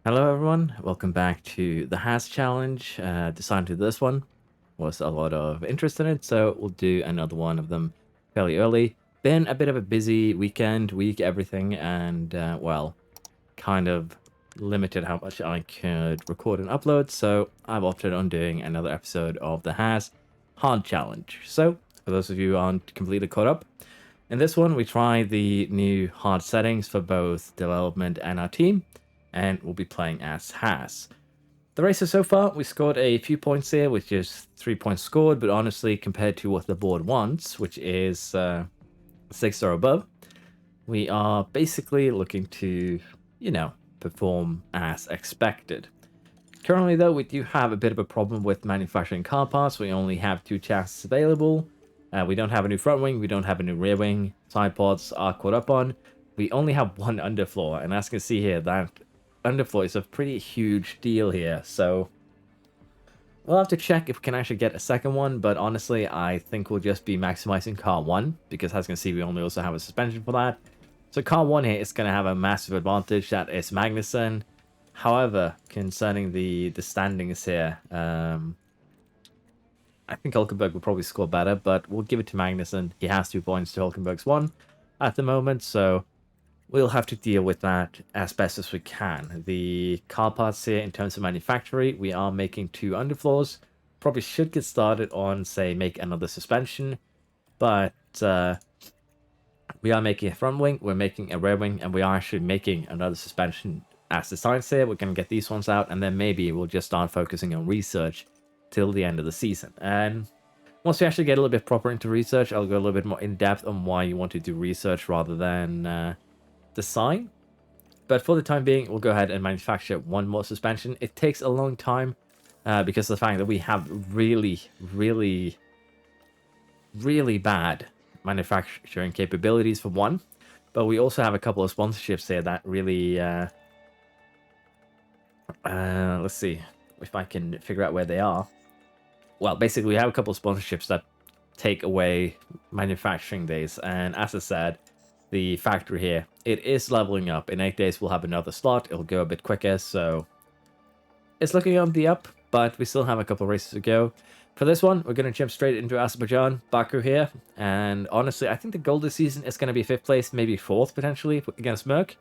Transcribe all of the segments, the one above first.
Hello everyone, welcome back to the Haas challenge. Decided to do this one. Was a lot of interest in it, so we'll do another one of them fairly early. Been a bit of a busy week, everything, and well, kind of limited how much I could record and upload, so I've opted on doing another episode of the Haas Hard Challenge. So, for those of you who aren't completely caught up, in this one we try the new hard settings for both development and our team, and we'll be playing as Haas. The races so far, we scored a few points here, which is 3 points scored, but honestly, compared to what the board wants, which is 6 or above, we are basically looking to, perform as expected. Currently, though, we do have a bit of a problem with manufacturing car parts. We only have 2 chassis available. We don't have a new front wing. We don't have a new rear wing. Side pods are caught up on. We only have one underfloor, and as you can see here, that underfloor is a pretty huge deal here. So we'll have to check if we can actually get a second one, but honestly, I think we'll just be maximizing car 1, because as you can see, we only also have a suspension for that. So car 1 here is going to have a massive advantage, that is Magnussen. However, concerning the standings here, I think Hulkenberg will probably score better, but we'll give it to Magnussen. He has 2 points to Hulkenberg's 1 at the moment, so we'll have to deal with that as best as we can. The car parts here, in terms of manufacturing, we are making 2 underfloors. Probably should get started on, say, make another suspension, but we are making a front wing, we're making a rear wing, and we are actually making another suspension as the signs here. We're going to get these ones out, and then maybe we'll just start focusing on research till the end of the season. And once we actually get a little bit proper into research, I'll go a little bit more in depth on why you want to do research rather than design. But for the time being, we'll go ahead and manufacture 1 more suspension. It takes a long time because of the fact that we have really bad manufacturing capabilities for 1, but we also have a couple of sponsorships here that really let's see if I can figure out where they are. Well, basically we have a couple of sponsorships that take away manufacturing days, and as I said, the factory here, it is leveling up. In 8 days we'll have another slot. It'll go a bit quicker, so it's looking on the up, but we still have a couple of races to go. For this one, we're going to jump straight into Azerbaijan, Baku here, and honestly, I think the goal this season is going to be 5th place, maybe 4th potentially against Merck,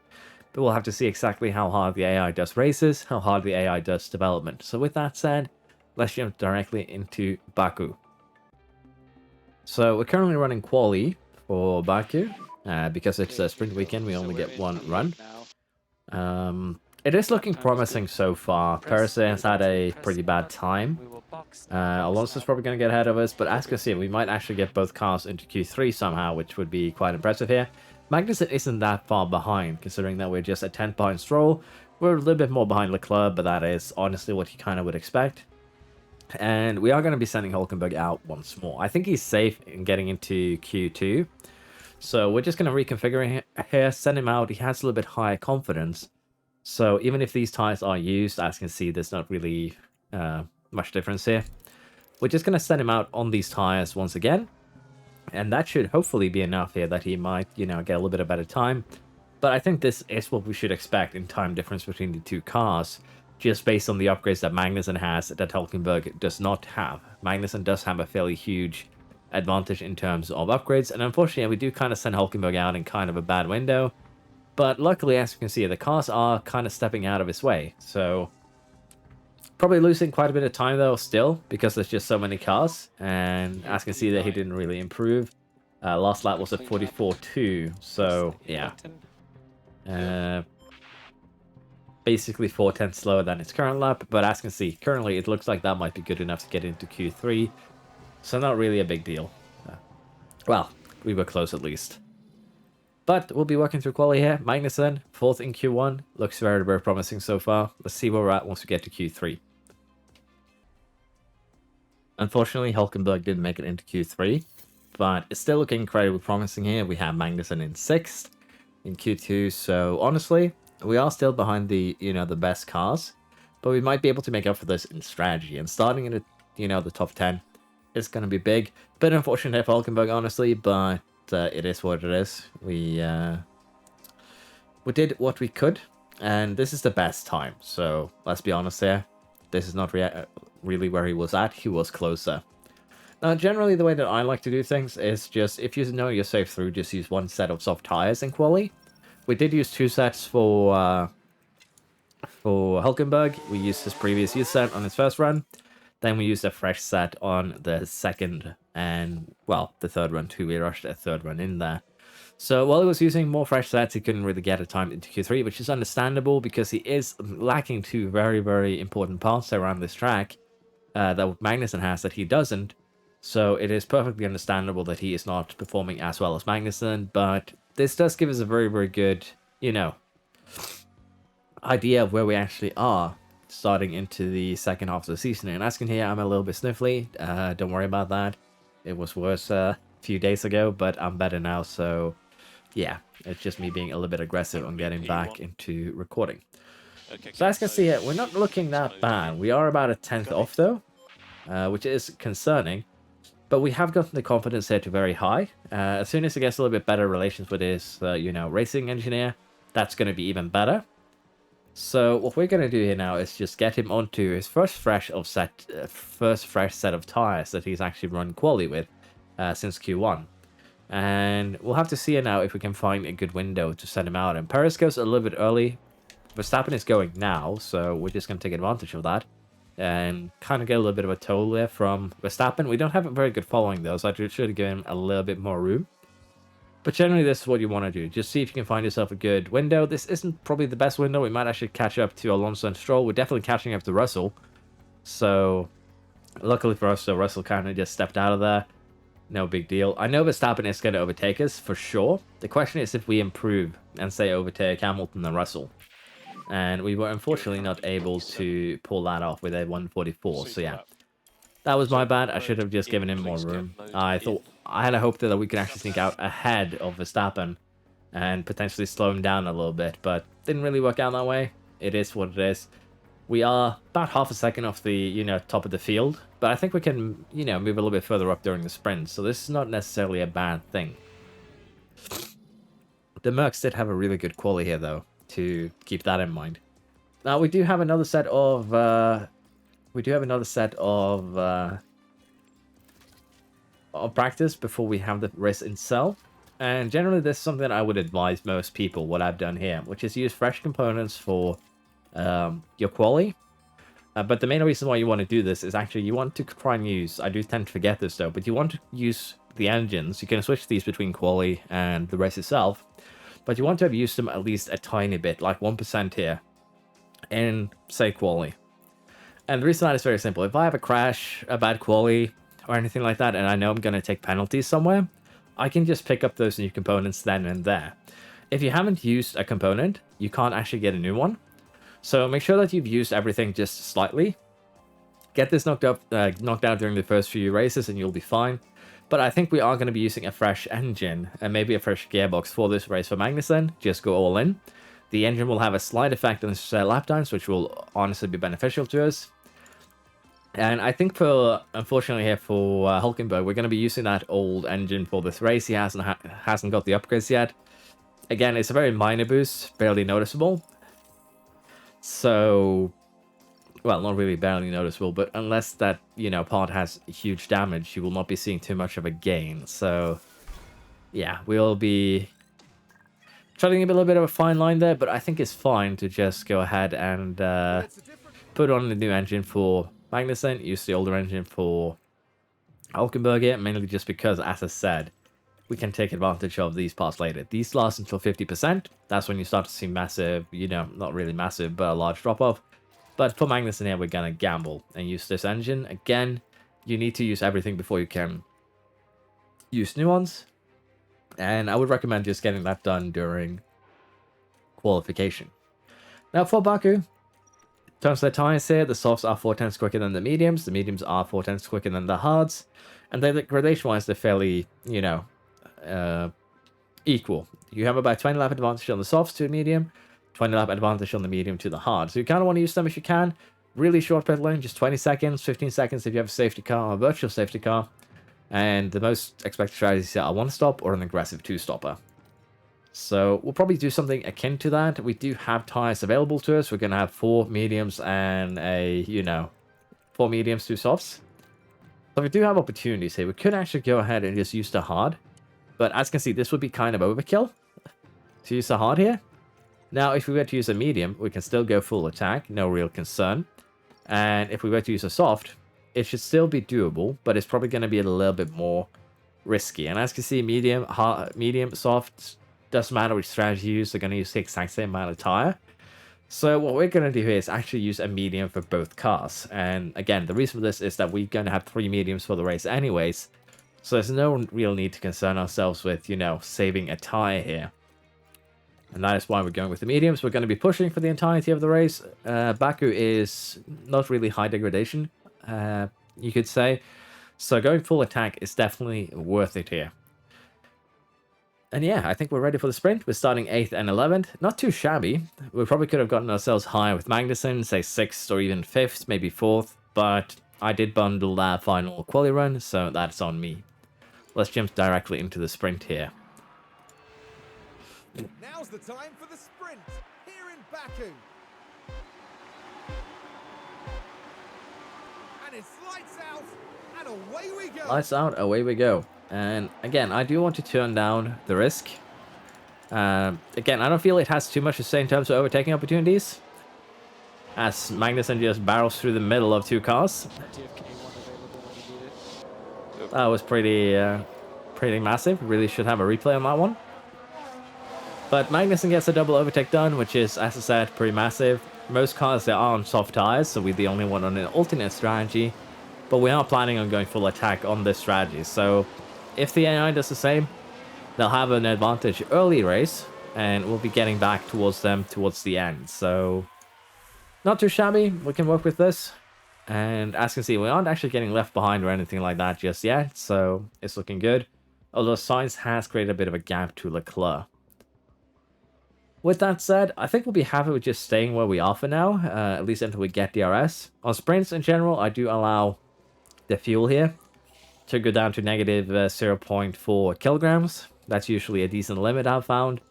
but we'll have to see exactly how hard the AI does races, how hard the AI does development. So with that said, let's jump directly into Baku. So we're currently running quali for Baku, because it's a sprint weekend, we only get 1 run. It is looking promising so far. Perez has had a pretty bad time. Alonso's probably going to get ahead of us, but as you can see, we might actually get both cars into Q3 somehow, which would be quite impressive here. Magnussen isn't that far behind, considering that we're just a 10 point Stroll. We're a little bit more behind Leclerc, but that is honestly what you kind of would expect. And we are going to be sending Hulkenberg out once more. I think he's safe in getting into Q2. So we're just going to reconfigure him here, send him out. He has a little bit higher confidence. So even if these tires are used, as you can see, there's not really much difference here. We're just going to send him out on these tires once again. And that should hopefully be enough here that he might, get a little bit of better time. But I think this is what we should expect in time difference between the 2 cars, just based on the upgrades that Magnussen has that Hulkenberg does not have. Magnussen does have a fairly huge advantage in terms of upgrades, and unfortunately we do kind of send Hulkenberg out in kind of a bad window. But luckily, as you can see, the cars are kind of stepping out of his way, so probably losing quite a bit of time though still, because there's just so many cars, and as you can see that he didn't really improve. Last lap was at 44.2, so yeah. Basically 4/10 slower than its current lap, but as you can see, currently it looks like that might be good enough to get into Q3, so not really a big deal. Well, we were close at least. But we'll be working through quality here. Magnussen, 4th in Q1. Looks very, very promising so far. Let's see where we're at once we get to Q3. Unfortunately, Hulkenberg didn't make it into Q3, but it's still looking incredibly promising here. We have Magnussen in 6th in Q2, so honestly, we are still behind the, the best cars, but we might be able to make up for this in strategy, and starting in the top 10 is going to be big. Bit unfortunate for Hulkenberg, honestly, but it is what it is. We did what we could And this is the best time, so let's be honest here. This is not really where he was at. He was closer. Now, generally, the way that I like to do things is just, if you know you're safe through, just use one set of soft tires in quali. We did use 2 sets for Hulkenberg. We used his previous use set on his first run. Then we used a fresh set on the second and, well, the third run too. We rushed a third run in there. So while he was using more fresh sets, he couldn't really get a time into Q3, which is understandable because he is lacking 2 very, very important parts around this track that Magnussen has that he doesn't. So it is perfectly understandable that he is not performing as well as Magnussen, but this does give us a very, very good, idea of where we actually are starting into the second half of the season. And as you can hear, I'm a little bit sniffly. Don't worry about that. It was worse a few days ago, but I'm better now, so yeah, it's just me being a little bit aggressive on getting back into recording. So as you can see here, we're not looking that bad. We are about a 10th off though, which is concerning. But we have gotten the confidence here to very high. As soon as he gets a little bit better relations with his, racing engineer, that's going to be even better. So what we're going to do here now is just get him onto his first fresh set of tires that he's actually run quali with since Q1. And we'll have to see now if we can find a good window to send him out. And Perez goes a little bit early. Verstappen is going now, so we're just going to take advantage of that. And kind of get a little bit of a toll there from Verstappen. We don't have a very good following though, so I should give him a little bit more room. But generally, this is what you want to do. Just see if you can find yourself a good window. This isn't probably the best window. We might actually catch up to Alonso and Stroll. We're definitely catching up to Russell. So, luckily for us, Russell kind of just stepped out of there. No big deal. I know Verstappen is going to overtake us, for sure. The question is if we improve and, say, overtake Hamilton and Russell. And we were unfortunately not able to pull that off with a 144. So, yeah. That was my bad. I should have just given him more room. I had a hope that we could actually sneak out ahead of Verstappen and potentially slow him down a little bit, but didn't really work out that way. It is what it is. We are about half a second off the, top of the field, but I think we can, move a little bit further up during the sprint, so this is not necessarily a bad thing. The Mercs did have a really good quali here, though, to keep that in mind. Now, we do have another set of practice before we have the race itself. And generally, this is something I would advise most people what I've done here, which is use fresh components for your quali. But the main reason why you want to do this is actually you want to try and use, I do tend to forget this though, but you want to use the engines. You can switch these between quali and the race itself, but you want to have used them at least a tiny bit, like 1% here in, say, quali. And the reason that is very simple. If I have a crash, a bad quali, or anything like that, and I know I'm going to take penalties somewhere, I can just pick up those new components then and there. If you haven't used a component, you can't actually get a new one. So make sure that you've used everything just slightly. Get this knocked out during the first few races and you'll be fine. But I think we are going to be using a fresh engine and maybe a fresh gearbox for this race for Magnussen. Just go all in. The engine will have a slight effect on his lap times, which will honestly be beneficial to us. And I think unfortunately here for Hulkenberg, we're going to be using that old engine for this race. He hasn't got the upgrades yet. Again, it's a very minor boost, barely noticeable. So, well, not really barely noticeable, but unless that, part has huge damage, you will not be seeing too much of a gain. So, yeah, we'll be treading a little bit of a fine line there, but I think it's fine to just go ahead and put on the new engine for Magnussen, use the older engine for Hulkenberg here, mainly just because, as I said, we can take advantage of these parts later. These last until 50%. That's when you start to see massive, not really massive, but a large drop-off. But for Magnussen here, we're going to gamble and use this engine. Again, you need to use everything before you can use new ones. And I would recommend just getting that done during qualification. Now for Baku, in terms of the tires here, the softs are 4/10 quicker than the mediums are 4/10 quicker than the hards, and they gradation-wise they're fairly, equal. You have about 20 lap advantage on the softs to the medium, 20 lap advantage on the medium to the hard. So you kind of want to use them if you can. Really short pit lane, just 20 seconds, 15 seconds if you have a safety car or a virtual safety car. And the most expected strategies here are one stop or an aggressive two-stopper. So we'll probably do something akin to that. We do have tires available to us. We're going to have 4 mediums and a, 4 mediums, 2 softs. So we do have opportunities here. We could actually go ahead and just use the hard. But as you can see, this would be kind of overkill to use the hard here. Now, if we were to use a medium, we can still go full attack. No real concern. And if we were to use a soft, it should still be doable, but it's probably going to be a little bit more risky. And as you can see, medium, hard, medium, soft, doesn't matter which strategy you use, they're going to use the exact same amount of tire. So what we're going to do here is actually use a medium for both cars. And again, the reason for this is that we're going to have 3 mediums for the race anyways. So there's no real need to concern ourselves with, saving a tire here. And that is why we're going with the mediums. We're going to be pushing for the entirety of the race. Baku is not really high degradation, you could say. So going full attack is definitely worth it here. And yeah, I think we're ready for the sprint. We're starting 8th and 11th. Not too shabby. We probably could have gotten ourselves higher with Magnussen, say 6th or even 5th, maybe 4th. But I did bundle that final quali run, so that's on me. Let's jump directly into the sprint here. Now's the time for the sprint here in Baku. And it's lights out and away we go. Lights out, away we go. And again, I do want to turn down the risk. Again, I don't feel it has too much to say in terms of overtaking opportunities, as Magnussen just barrels through the middle of 2 cars. That was pretty massive. Really should have a replay on that one. But Magnussen gets a double overtake done, which is, as I said, pretty massive. Most cars there are on soft tires, so we're the only one on an alternate strategy. But we are planning on going full attack on this strategy. So if the AI does the same, they'll have an advantage early race, and we'll be getting back towards them towards the end. So not too shabby. We can work with this. And as you can see, we aren't actually getting left behind or anything like that just yet. So it's looking good. Although Sainz has created a bit of a gap to Leclerc. With that said, I think we'll be happy with just staying where we are for now, at least until we get DRS. On sprints in general, I do allow the fuel here to go down to negative 0.4 kilograms. That's usually a decent limit I've found.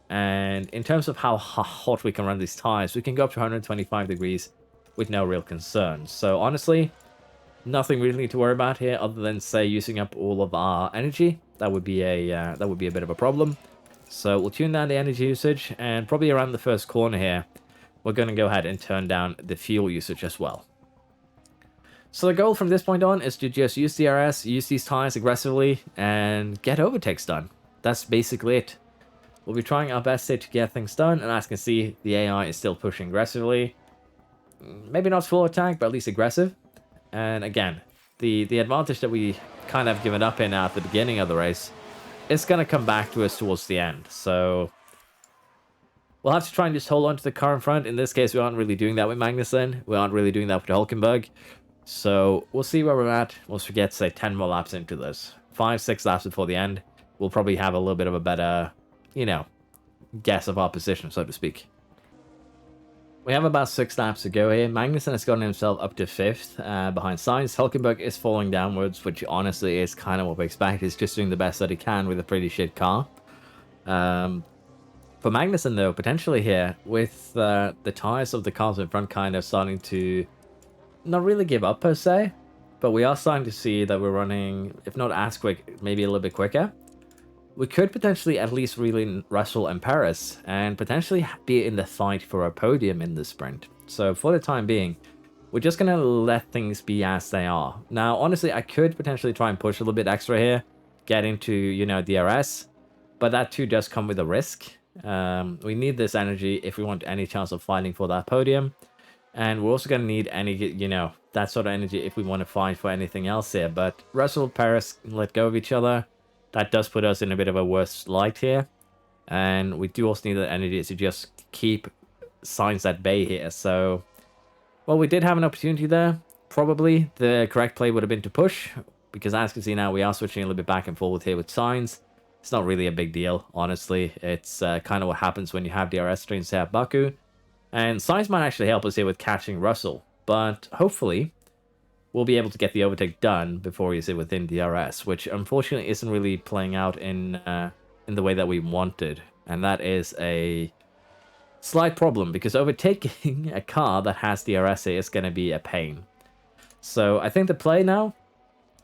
And in terms of how hot we can run these tires, we can go up to 125 degrees with no real concern. So honestly, nothing really to worry about here other than, say, using up all of our energy. That would be a bit of a problem. So we'll tune down the energy usage, and probably around the first corner here, we're going to go ahead and turn down the fuel usage as well. So the goal from this point on is to just use DRS, use these tires aggressively, and get overtakes done. That's basically it. We'll be trying our best here to get things done, and as you can see, the AI is still pushing aggressively. Maybe not full attack, but at least aggressive. And again, the advantage that we kind of given up in at the beginning of the race, it's going to come back to us towards the end. So we'll have to try and just hold on to the car in front. In this case, we aren't really doing that with Magnussen. We aren't really doing that with the Hulkenberg. So we'll see where we're at once we get, say, 10 more laps into this. 5-6 laps before the end, we'll probably have a little bit of a better, guess of our position, so to speak. We have about 6 laps to go here. Magnussen has gotten himself up to 5th behind Sainz. Hulkenberg is falling downwards, which honestly is kind of what we expect. He's just doing the best that he can with a pretty shit car. For Magnussen, though, potentially here, with the tires of the cars in front kind of starting to not really give up per se, but we are starting to see that we're running, if not as quick, maybe a little bit quicker. We could potentially at least reel Russell and Perez and potentially be in the fight for a podium in the sprint. So for the time being, we're just going to let things be as they are. Now, honestly, I could potentially try and push a little bit extra here, get into, DRS, but that too does come with a risk. We need this energy if we want any chance of fighting for that podium. And we're also going to need any, that sort of energy if we want to fight for anything else here. But Russell, Perez let go of each other. That does put us in a bit of a worse light here. And we do also need that energy to just keep Sainz at bay here. So, well, we did have an opportunity there. Probably the correct play would have been to push, because as you can see now, we are switching a little bit back and forth here with Sainz. It's not really a big deal, honestly. It's kind of what happens when you have DRS trains here at Baku. And Sainz might actually help us here with catching Russell. But hopefully, we'll be able to get the overtake done before he's within DRS, which unfortunately isn't really playing out in the way that we wanted. And that is a slight problem, because overtaking a car that has DRS is going to be a pain. So I think the play now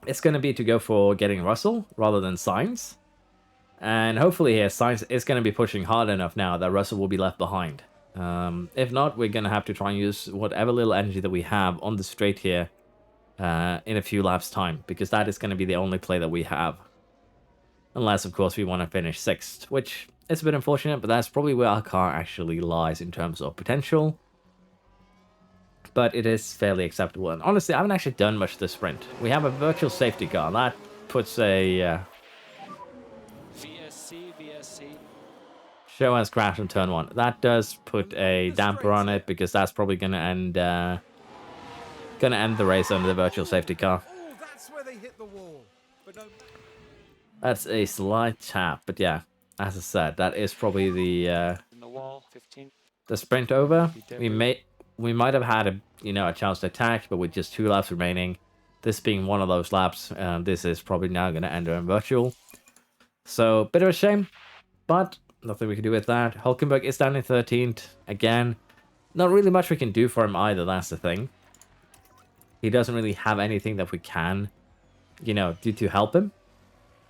is going to be to go for getting Russell rather than Sainz. And hopefully here, Sainz is going to be pushing hard enough now that Russell will be left behind. If not, we're going to have to try and use whatever little energy that we have on the straight here in a few laps' time, because that is going to be the only play that we have. Unless, of course, we want to finish 6th, which is a bit unfortunate, but that's probably where our car actually lies in terms of potential. But it is fairly acceptable. And honestly, I haven't actually done much of the sprint. We have a virtual safety car. That puts a... VSC. Show has crashed on turn 1. That does put a damper on it, because that's probably going to end the race under the virtual safety car. Oh, that's where they hit the wall. But no. That's a slight tap, but yeah, as I said, that is probably the In the wall, 15. the sprint over. We might have had a chance to attack, but with just 2 laps remaining, this being one of those laps, this is probably now going to end in virtual. So, bit of a shame, but nothing we can do with that. Hulkenberg is down in 13th. Again, not really much we can do for him either, that's the thing. He doesn't really have anything that we can, do to help him,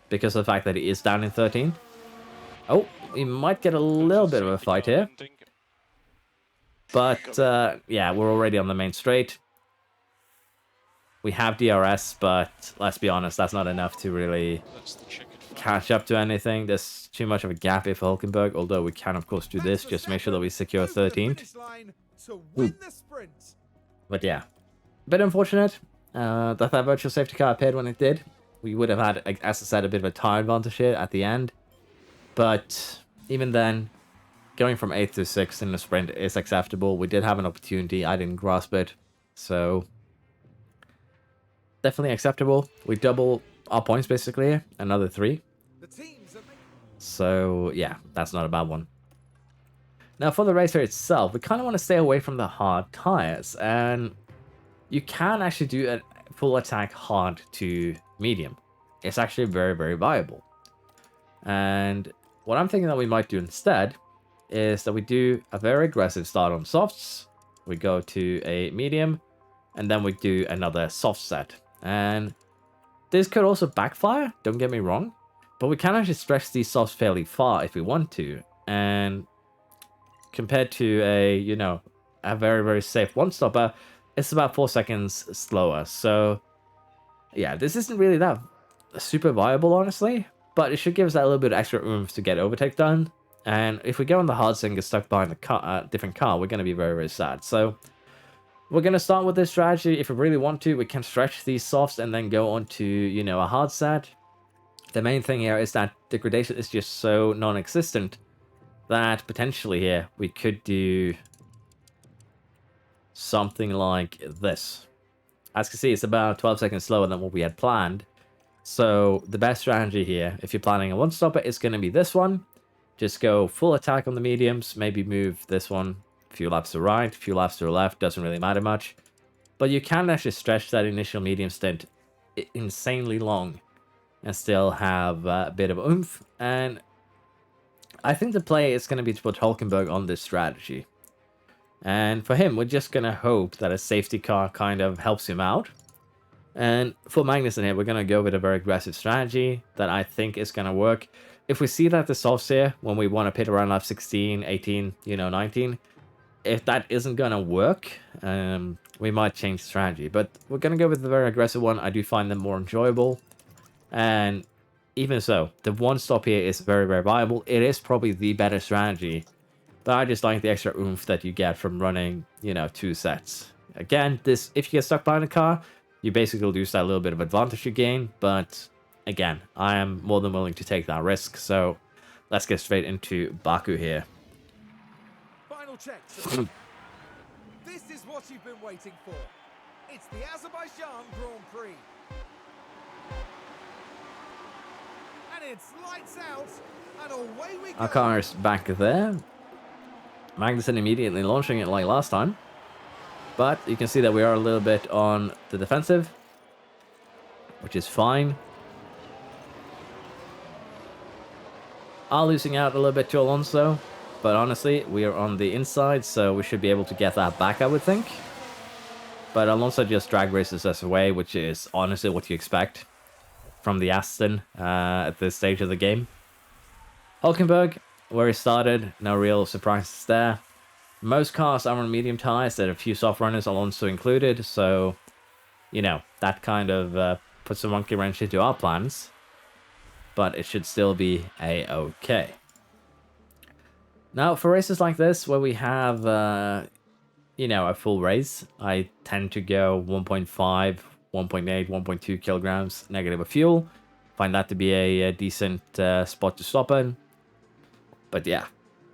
because of the fact that he is down in 13th. Oh, we might get a little bit of a fight here. But, yeah, we're already on the main straight. We have DRS, but let's be honest, that's not enough to really catch up to anything. There's too much of a gap here for Hulkenberg, although we can, of course, do this. Just make sure that we secure 13th. But yeah, a bit unfortunate that virtual safety car appeared when it did. We would have had, as I said, a bit of a time advantage here at the end. But even then, going from 8th to 6th in the sprint is acceptable. We did have an opportunity. I didn't grasp it. So, definitely acceptable. We double our points, basically. Another 3. So, yeah, that's not a bad one. Now, for the racer itself, we kind of want to stay away from the hard tires. And you can actually do a full attack hard to medium. It's actually very, very viable. And what I'm thinking that we might do instead is that we do a very aggressive start on softs. We go to a medium, and then we do another soft set. And this could also backfire, don't get me wrong, but we can actually stretch these softs fairly far if we want to. And compared to a very, very safe one-stopper, it's about 4 seconds slower. So yeah, this isn't really that super viable, honestly, but it should give us that little bit of extra oomph to get overtake done. And if we go on the hard and get stuck behind the car, different car, we're going to be very, very sad. So we're going to start with this strategy. If we really want to, we can stretch these softs and then go on to, a hard set. The main thing here is that degradation is just so non-existent that potentially here we could do something like this. As you can see, it's about 12 seconds slower than what we had planned. So the best strategy here, if you're planning a one-stopper, is going to be this one. Just go full attack on the mediums, maybe move this one a few laps to the right, a few laps to the left, doesn't really matter much. But you can actually stretch that initial medium stint insanely long and still have a bit of oomph. And I think the play is going to be to put Hulkenberg on this strategy. And for him, we're just going to hope that a safety car kind of helps him out. And for Magnussen here, we're going to go with a very aggressive strategy that I think is going to work. If we see that the softs here, when we want to pit around lap 16, 18, 19, if that isn't going to work, we might change strategy. But we're going to go with the very aggressive one. I do find them more enjoyable. And even so, the one stop here is very, very viable. It is probably the better strategy. But I just like the extra oomph that you get from running, 2 sets. Again, this, if you get stuck behind a car, you basically lose that little bit of advantage you gain. But again, I am more than willing to take that risk. So let's get straight into Baku here. Final checks. This is what you've been waiting for. It's the Azerbaijan Grand Prix. And it's lights out, and away we go. Our car is back there. Magnussen immediately launching it like last time. But you can see that we are a little bit on the defensive, which is fine. are losing out a little bit to Alonso, but honestly, we are on the inside, so we should be able to get that back, I would think. But Alonso just drag races us away, which is honestly what you expect from the Aston at this stage of the game. Hulkenberg, where he started, no real surprises there. Most cars are on medium tires, there are a few soft runners, Alonso included, so, you know, that kind of puts a monkey wrench into our plans. But it should still be a-okay. Now, for races like this, where we have, you know, a full race, I tend to go 1.5, 1.8, 1.2 kilograms negative of fuel. Find that to be a decent spot to stop in. But yeah,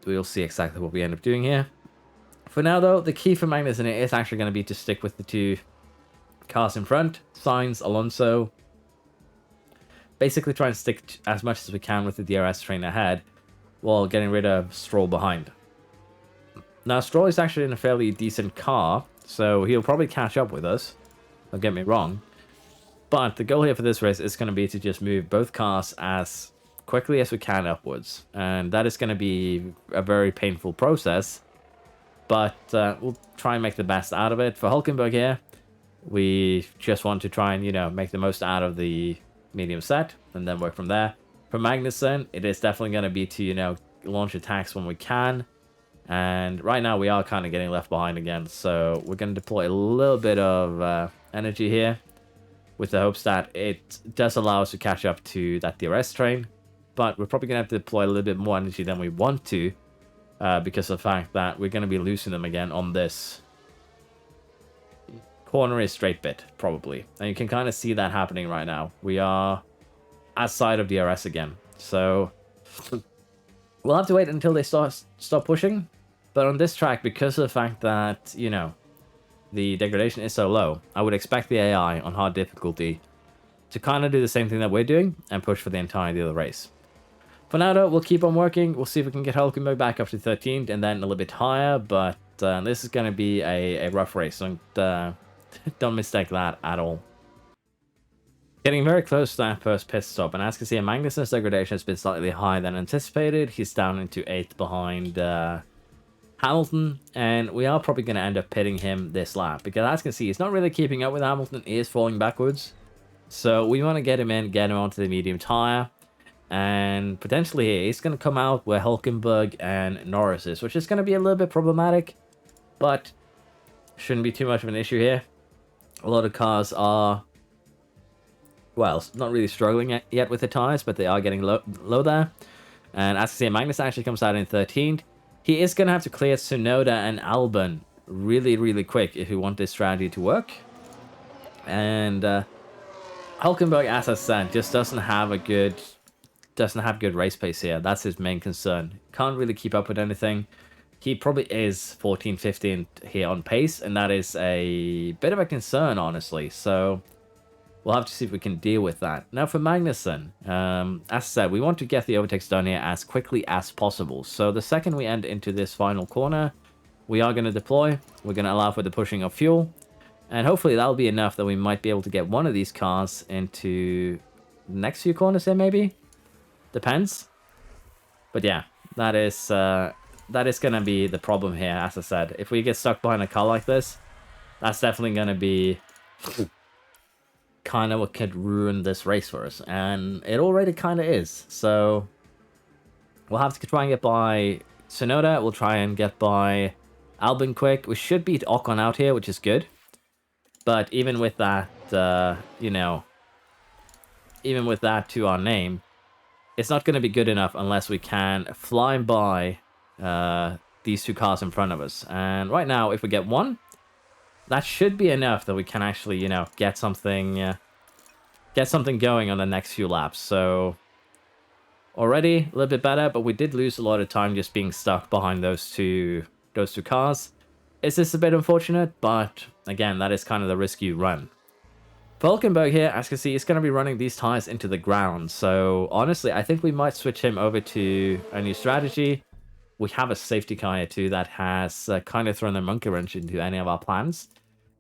we'll see exactly what we end up doing here. For now, though, the key for Magnussen is actually going to be to stick with the two cars in front, Sainz, Alonso. Basically try and stick as much as we can with the DRS train ahead, while getting rid of Stroll behind. Now, Stroll is actually in a fairly decent car, so he'll probably catch up with us. Don't get me wrong. But the goal here for this race is going to be to just move both cars as quickly as we can upwards. And that is going to be a very painful process. But we'll try and make the best out of it. For Hulkenberg here, we just want to try and, you know, make the most out of the medium set and then work from there. For Magnussen, it is definitely going to be to, you know, launch attacks when we can. And right now we are kind of getting left behind again. So we're going to deploy a little bit of energy here with the hopes that it does allow us to catch up to that DRS train. But we're probably going to have to deploy a little bit more energy than we want to because of the fact that we're going to be losing them again on this corner is straight bit, probably. And you can kind of see that happening right now. We are outside of DRS again. So we'll have to wait until they stop pushing. But on this track, because of the fact that, you know, the degradation is so low, I would expect the AI on hard difficulty to kind of do the same thing that we're doing and push for the entirety of the race. For now, though, we'll keep on working. We'll see if we can get Hulkenberg back up to 13th and then a little bit higher. But this is going to be a rough race. Don't mistake that at all. Getting very close to that first pit stop, and as you can see, Magnussen's degradation has been slightly higher than anticipated. He's down into 8th behind Hamilton, and we are probably going to end up pitting him this lap, because as you can see, he's not really keeping up with Hamilton. He is falling backwards, so we want to get him in, get him onto the medium tire, and potentially he's going to come out where Hulkenberg and Norris is, which is going to be a little bit problematic, but shouldn't be too much of an issue here. A lot of cars are, well, not really struggling yet with the tires, but they are getting low there. And as you see, Magnus actually comes out in 13th. He is going to have to clear Tsunoda and Albon really, really quick if we want this strategy to work. And Hulkenberg, as I said, just doesn't have good race pace here. That's his main concern. Can't really keep up with anything. He probably is 14th, 15th here on pace, and that is a bit of a concern, honestly. So we'll have to see if we can deal with that. Now for Magnussen, as I said, we want to get the overtakes done here as quickly as possible. So the second we end into this final corner, we are going to deploy. We're going to allow for the pushing of fuel. And hopefully that'll be enough that we might be able to get one of these cars into the next few corners here, maybe? Depends. But yeah, that is going to be the problem here, as I said. If we get stuck behind a car like this, that's definitely going to be kind of what could ruin this race for us. And it already kind of is. So we'll have to try and get by Tsunoda. We'll try and get by Albon quick. We should beat Ocon out here, which is good. But even with that, you know, even with that to our name, it's not going to be good enough unless we can fly by these two cars in front of us. And right now, if we get one, that should be enough that we can actually, you know, get something going on the next few laps. So already a little bit better, but we did lose a lot of time just being stuck behind those two cars. Is this a bit unfortunate? But again, that is kind of the risk you run. Hulkenberg here, as you can see, is going to be running these tires into the ground. So honestly, I think we might switch him over to a new strategy. We have a safety car here too that has kind of thrown a monkey wrench into any of our plans.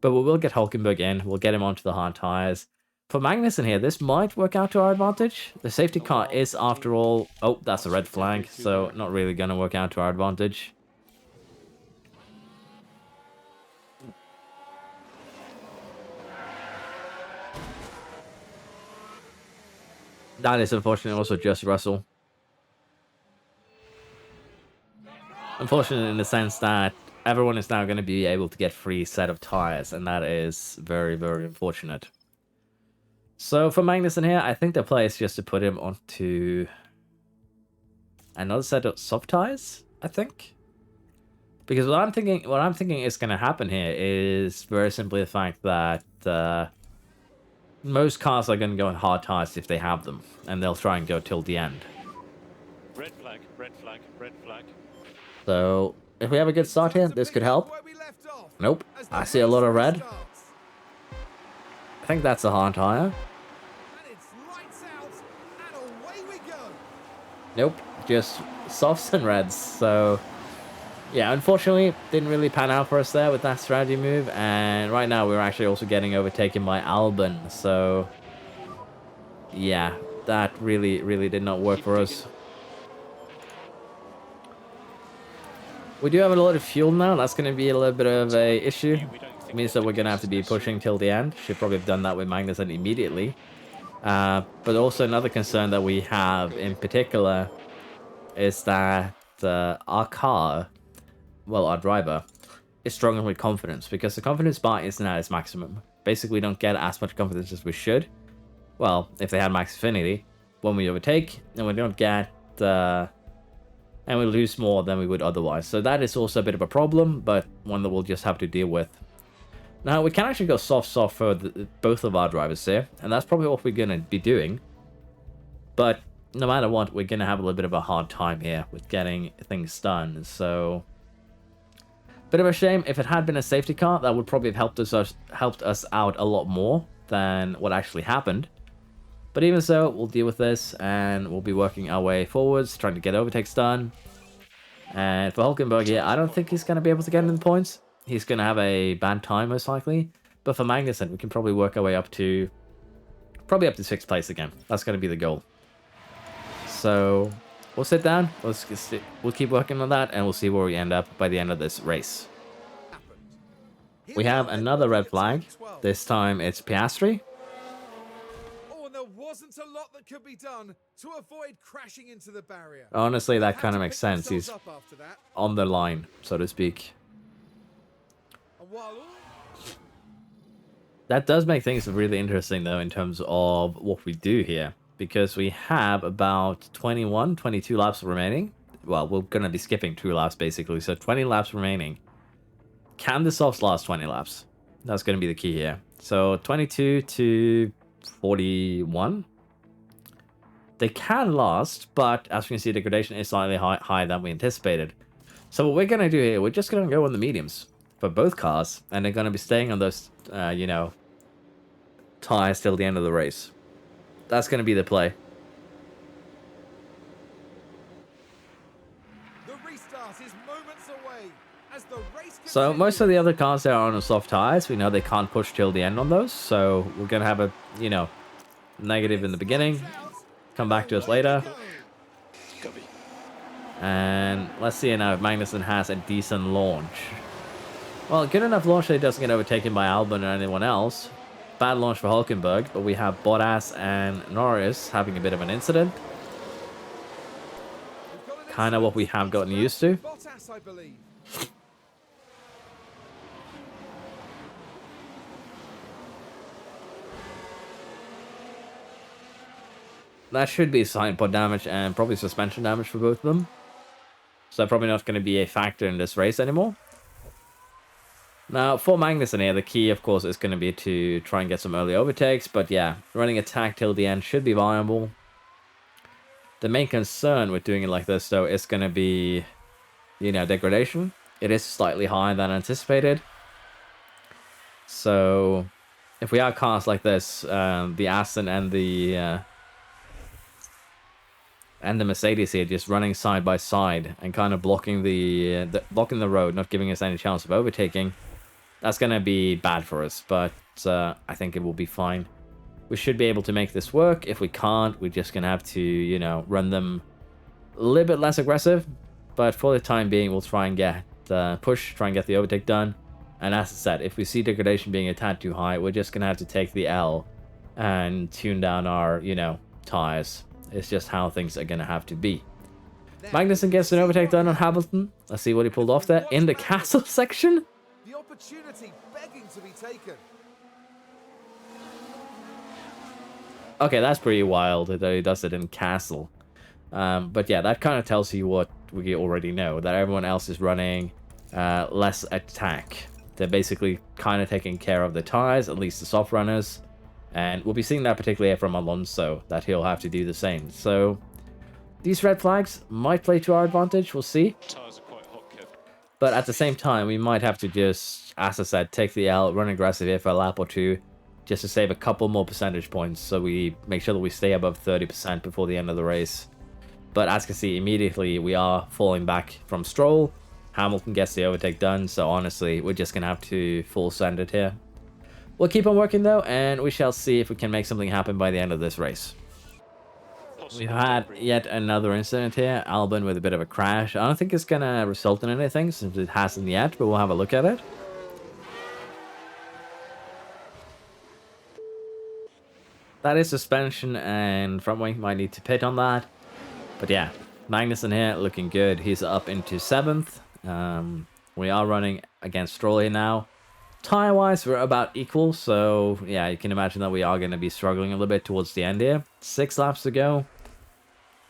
But we will get Hulkenberg in. We'll get him onto the hard tires. for Magnussen here, this might work out to our advantage. The safety car is, after all... Oh, that's a red flag, so not really going to work out to our advantage. That is unfortunately also just Russell. Unfortunate in the sense that everyone is now going to be able to get free set of tires, and that is very, very unfortunate. So for Magnussen here, I think the play is just to put him onto another set of soft tires, I think. Because what I'm thinking is going to happen here is very simply the fact that most cars are going to go on hard tires if they have them, and they'll try and go till the end. Red flag, red flag, red flag. So if we have a good start here, this could help. Nope, I see a lot of red. I think that's a hard tire. Nope, just softs and reds. So yeah, unfortunately, didn't really pan out for us there with that strategy move. And right now, we're actually also getting overtaken by Albon. So yeah, that really did not work for us. We do have a lot of fuel now. That's going to be a little bit of a issue. It means that we're going to have to be pushing till the end. Should probably have done that with Magnussen immediately. But also another concern that we have in particular is that our car, well, our driver, is struggling with confidence because the confidence bar isn't at its maximum. Basically, we don't get as much confidence as we should. Well, if they had max affinity, when we overtake, and we don't get... and we lose more than we would otherwise. So that is also a bit of a problem, but one that we'll just have to deal with. Now, we can actually go soft for both of our drivers here, and that's probably what we're going to be doing. But no matter what, we're going to have a little bit of a hard time here with getting things done. So, bit of a shame. If it had been a safety car, that would probably have helped us out a lot more than what actually happened. But even so, we'll deal with this, and we'll be working our way forwards, trying to get overtakes done. And for Hulkenberg here, I don't think he's going to be able to get in the points. He's going to have a bad time, most likely. But for Magnussen, we can probably work our way up to... probably up to 6th place again. That's going to be the goal. So, we'll sit down, we'll keep working on that, and we'll see where we end up by the end of this race. We have another red flag. This time, it's Piastri. Wasn't a lot that could be done to avoid crashing into the barrier. Honestly, that kind of makes sense. He's on the line, so to speak. That does make things really interesting, though, in terms of what we do here. Because we have about 22 laps remaining. Well, we're going to be skipping 2 laps, basically. So 20 laps remaining. Can the softs last 20 laps? That's going to be the key here. So 22 to... 41. They can last, but as we can see, degradation is slightly higher than we anticipated. So what we're going to do here, we're just going to go on the mediums for both cars, and they're going to be staying on those, you know, tires till the end of the race. That's going to be the play. The restart is moments away as the race continues. So most of the other cars that are on the soft tires, we know they can't push till the end on those. So we're going to have a, you know, negative in the beginning. Come back to us later. And let's see now if Magnussen has a decent launch. Well, good enough launch that he doesn't get overtaken by Albon or anyone else. Bad launch for Hulkenberg, but we have Bottas and Norris having a bit of an incident. Kind of what we have gotten used to. Bottas, I believe. That should be silent pod damage and probably suspension damage for both of them. So probably not going to be a factor in this race anymore. Now, for Magnussen here, the key, of course, is going to be to try and get some early overtakes. But yeah, running attack till the end should be viable. The main concern with doing it like this, though, is going to be, you know, degradation. It is slightly higher than anticipated. So, if we have cars like this, the Aston and the Mercedes here just running side by side and kind of blocking the road, not giving us any chance of overtaking, that's going to be bad for us, but I think it will be fine. we should be able to make this work. If we can't, we're just going to have to, you know, run them a little bit less aggressive. But for the time being, we'll try and get the push, try and get the overtake done. And as I said, if we see degradation being a tad too high, we're just going to have to take the L and tune down our, you know, tires. It's just how things are going to have to be. Magnussen gets an overtake done on Hamilton. Let's see what he pulled off there in the castle section. The opportunity begging to be taken. Okay, that's pretty wild that he does it in castle. But yeah, that kind of tells you what we already know, that everyone else is running less attack. They're basically kind of taking care of the tires, at least the soft runners. And we'll be seeing that particularly from Alonso, that he'll have to do the same. So these red flags might play to our advantage, we'll see. Tires are quite hot, Kev. But at the same time, we might have to just, as I said, take the L, run aggressive here for a lap or two, just to save a couple more percentage points, so we make sure that we stay above 30% before the end of the race. But as you can see, immediately we are falling back from Stroll. Hamilton gets the overtake done, so honestly, we're just going to have to full send it here. We'll keep on working though, and we shall see if we can make something happen by the end of this race. We've had yet another incident here, Albon with a bit of a crash. I don't think it's going to result in anything, since it hasn't yet, but we'll have a look at it. That is suspension, and front wing might need to pit on that. But yeah, Magnussen here looking good. He's up into 7th. We are running against Stroll here now. Tire-wise, we're about equal, so yeah, you can imagine that we are going to be struggling a little bit towards the end here. 6 laps to go.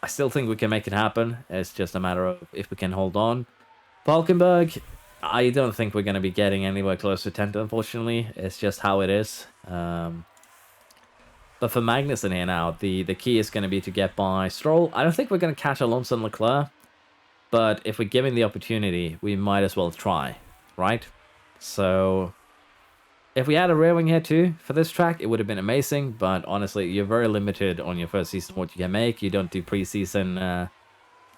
I still think we can make it happen. It's just a matter of if we can hold on. Valkenburg, I don't think we're going to be getting anywhere close to 10th, unfortunately. It's just how it is. But for Magnussen here now, the key is going to be to get by Stroll. I don't think we're going to catch Alonso and Leclerc. But if we're given the opportunity, we might as well try, right? So if we had a rear wing here too for this track, it would have been amazing. But honestly, you're very limited on your first season what you can make. You don't do pre-season,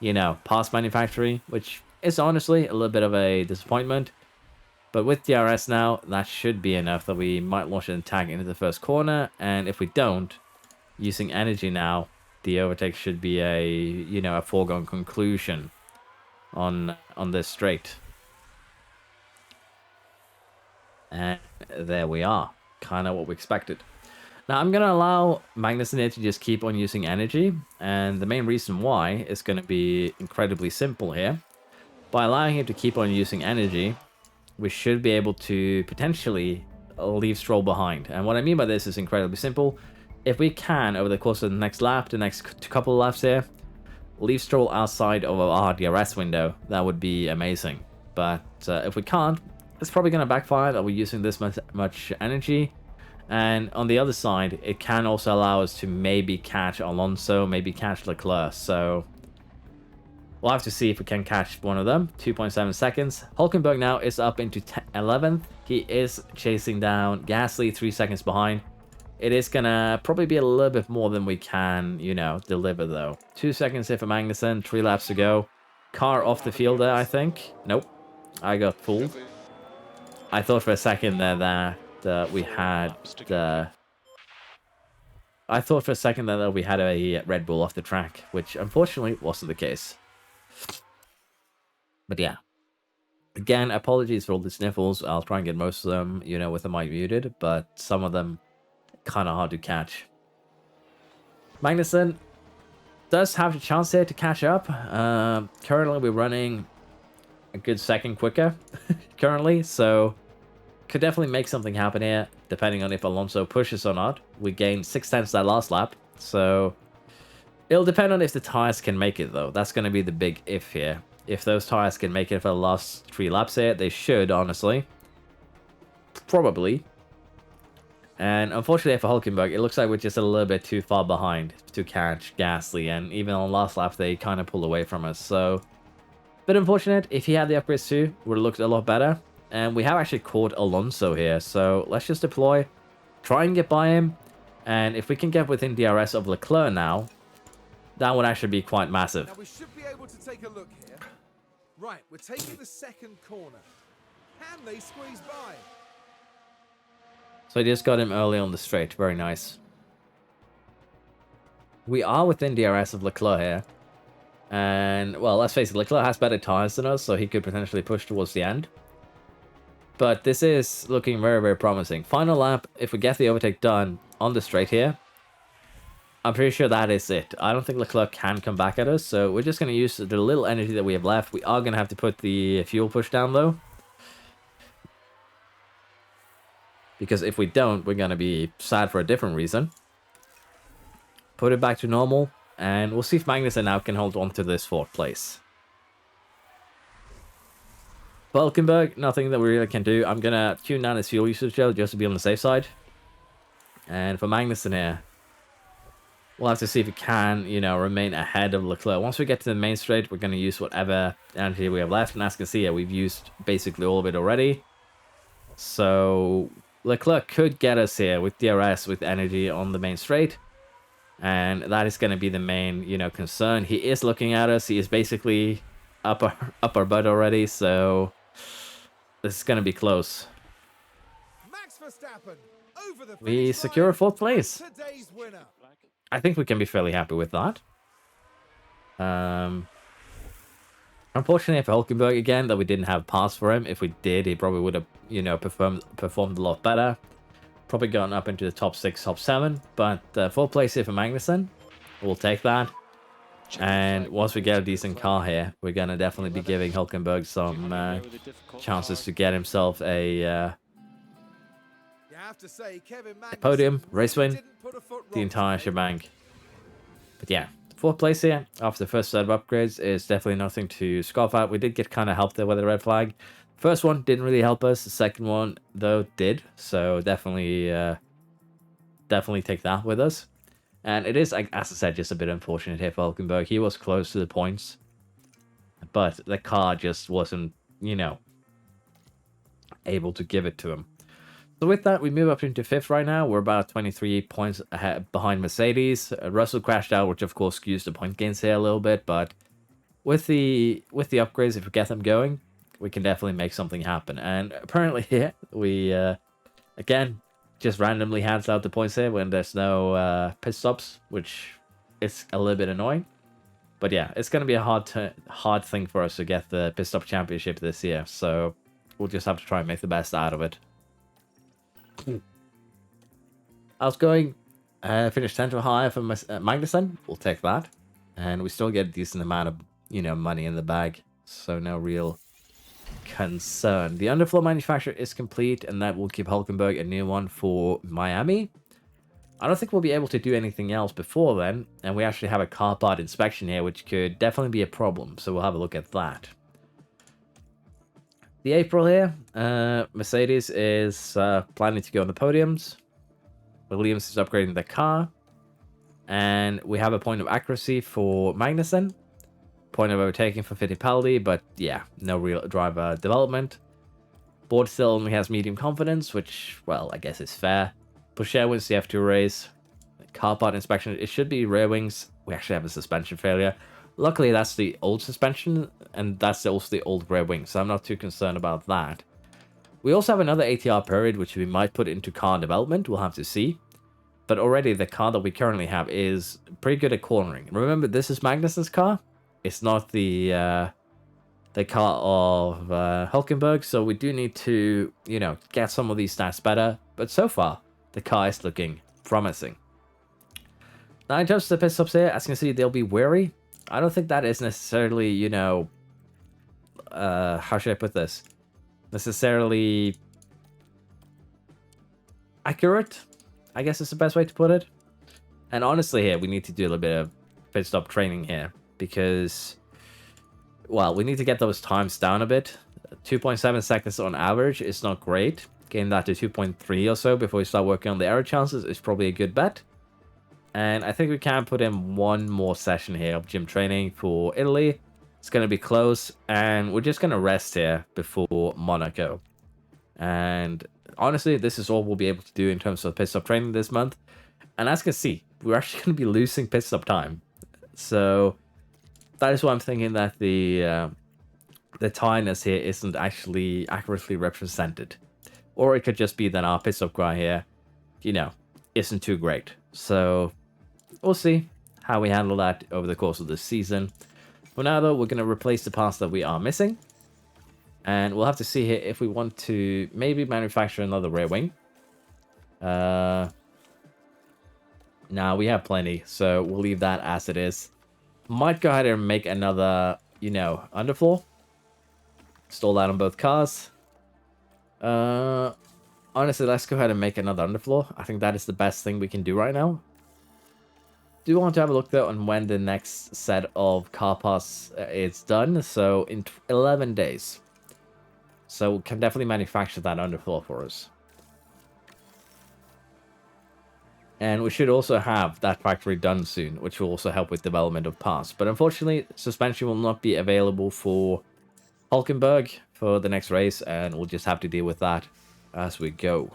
you know, past manufacturing, which is honestly a little bit of a disappointment. But with DRS now, that should be enough that we might launch an attack into the first corner. And if we don't, using energy now, the overtake should be a, you know, a foregone conclusion on this straight. And there we are. Kind of what we expected. Now, I'm going to allow Magnussen here to just keep on using energy. And the main reason why is going to be incredibly simple here. By allowing him to keep on using energy, we should be able to potentially leave Stroll behind. And what I mean by this is incredibly simple. If we can, over the course of the next lap, the next couple of laps here, leave Stroll outside of our DRS window, that would be amazing. But if we can't, it's probably going to backfire that we're using this much energy. And on the other side, it can also allow us to maybe catch Alonso, maybe catch Leclerc. So we'll have to see if we can catch one of them. 2.7 seconds. Hulkenberg now is up into 11th. He is chasing down Gasly 3 seconds behind. It is going to probably be a little bit more than we can, you know, deliver though. 2 seconds here for Magnussen. 3 laps to go. Car off the field there, I think. Nope. I got fooled. I thought for a second there that we had I thought for a second that we had a Red Bull off the track, which unfortunately wasn't the case. But yeah. Again, apologies for all the sniffles. I'll try and get most of them, you know, with the mic muted, but some of them kind of hard to catch. Magnussen does have a chance here to catch up. Currently, we're running a good second quicker currently, so could definitely make something happen here, depending on if Alonso pushes or not. We gained 6/10 that last lap, so it'll depend on if the tires can make it, though. That's going to be the big if here. If those tires can make it for the last 3 laps here, they should, honestly. Probably. And unfortunately for Hulkenberg, it looks like we're just a little bit too far behind to catch Gasly, and even on the last lap, they kind of pulled away from us, so bit unfortunate. If he had the upgrades too, would have looked a lot better. And we have actually caught Alonso here, so let's just deploy, try and get by him, and if we can get within DRS of Leclerc now, that would actually be quite massive. Now we should be able to take a look here. Right, we're taking the second corner. Can they squeeze by? So I just got him early on the straight, very nice. We are within DRS of Leclerc here. And, well, let's face it, Leclerc has better tires than us, so he could potentially push towards the end. But this is looking very, very promising. Final lap, if we get the overtake done on the straight here, I'm pretty sure that is it. I don't think Leclerc can come back at us, so we're just going to use the little energy that we have left. We are going to have to put the fuel push down, though. Because if we don't, we're going to be sad for a different reason. Put it back to normal, and we'll see if Magnussen now can hold on to this 4th place. Valkenburg, nothing that we really can do. I'm going to tune down his fuel usage just to be on the safe side. And for Magnussen here, we'll have to see if we can, you know, remain ahead of Leclerc. Once we get to the main straight, we're going to use whatever energy we have left. And as you can see here, we've used basically all of it already. So Leclerc could get us here with DRS, with energy on the main straight. And that is going to be the main, you know, concern. He is looking at us. He is basically up our butt already. So this is going to be close. Max Verstappen over the We finish secure line. 4th place. Today's winner. I think we can be fairly happy with that. Unfortunately for Hulkenberg again, that we didn't have pass for him. If we did, he probably would have, you know, performed a lot better. Probably gotten up into the top 6, top 7. But 4th place here for Magnussen. We'll take that. And once we get a decent car here, we're going to definitely be giving Hulkenberg some chances to get himself a You have to say, Kevin Magnussen podium, race win, didn't put a foot the wrong entire today. shebang. But yeah, 4th place here after the first set of upgrades is definitely nothing to scoff at. We did get kind of help there with the red flag. First one didn't really help us. The second one, though, did. So definitely take that with us. And it is, as I said, just a bit unfortunate here for Hulkenberg. He was close to the points. But the car just wasn't, you know, able to give it to him. So with that, we move up into 5th right now. We're about 23 points ahead behind Mercedes. Russell crashed out, which of course skews the point gains here a little bit. But with the upgrades, if we get them going, we can definitely make something happen. And apparently here, we, again, just randomly hands out the points here when there's no pit stops, which is a little bit annoying. But yeah, it's going to be a hard thing for us to get the pit stop championship this year. So we'll just have to try and make the best out of it. Outgoing, finished 10th or higher for Magnussen. We'll take that. And we still get a decent amount of, you know, money in the bag. So no real concern. The underfloor manufacturer is complete, and that will give Hulkenberg a new one for Miami. I don't think we'll be able to do anything else before then, and we actually have a car part inspection here, which could definitely be a problem, so we'll have a look at that. The April here, Mercedes is planning to go on the podiums. Williams is upgrading the car, and we have a point of accuracy for Magnussen. Point of overtaking for Fittipaldi, but yeah, no real driver development. Board still only has medium confidence, which, well, I guess is fair. Boucher wins the F2 race. Car part inspection, it should be rear wings. We actually have a suspension failure. Luckily, that's the old suspension, and that's also the old rear wing, so I'm not too concerned about that. We also have another ATR period, which we might put into car development. We'll have to see. But already, the car that we currently have is pretty good at cornering. Remember, this is Magnussen's car. It's not the car of Hulkenberg, so we do need to, you know, get some of these stats better. But so far, the car is looking promising. Now, in terms of the pit stops here, as you can see, they'll be wary. I don't think that is necessarily, you know, how should I put this? Necessarily accurate, I guess is the best way to put it. And honestly here, we need to do a little bit of pit stop training here. Because, well, we need to get those times down a bit. 2.7 seconds on average is not great. Getting that to 2.3 or so before we start working on the error chances is probably a good bet. And I think we can put in one more session here of gym training for Italy. It's going to be close, and we're just going to rest here before Monaco. And honestly, this is all we'll be able to do in terms of pit stop training this month. And as you can see, we're actually going to be losing pit stop time. So that is why I'm thinking that the tiredness here isn't actually accurately represented. Or it could just be that our pit stop guy here, you know, isn't too great. So we'll see how we handle that over the course of the season. For now, though, we're going to replace the parts that we are missing. And we'll have to see here if we want to maybe manufacture another rear wing. Now we have plenty, so we'll leave that as it is. Might go ahead and make another, you know, underfloor. Install that on both cars. Honestly, let's go ahead and make another underfloor. I think that is the best thing we can do right now. Do want to have a look, though, on when the next set of car parts is done. So, in 11 days. So, we can definitely manufacture that underfloor for us. And we should also have that factory done soon, which will also help with development of parts. But unfortunately, suspension will not be available for Hulkenberg for the next race, and we'll just have to deal with that as we go.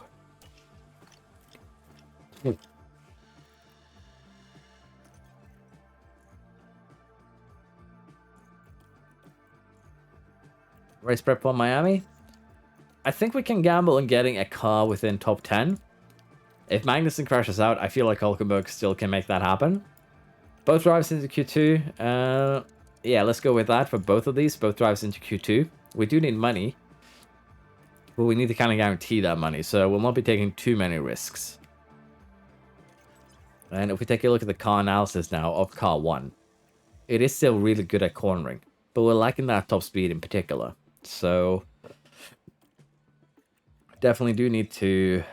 Race prep for Miami. I think we can gamble on getting a car within top 10. If Magnussen crashes out, I feel like Hulkenberg still can make that happen. Both drives into Q2. Yeah, let's go with that for both of these. Both drives into Q2. We do need money, but we need to kind of guarantee that money, so we'll not be taking too many risks. And if we take a look at the car analysis now of car 1, it is still really good at cornering, but we're lacking that top speed in particular. So definitely do need to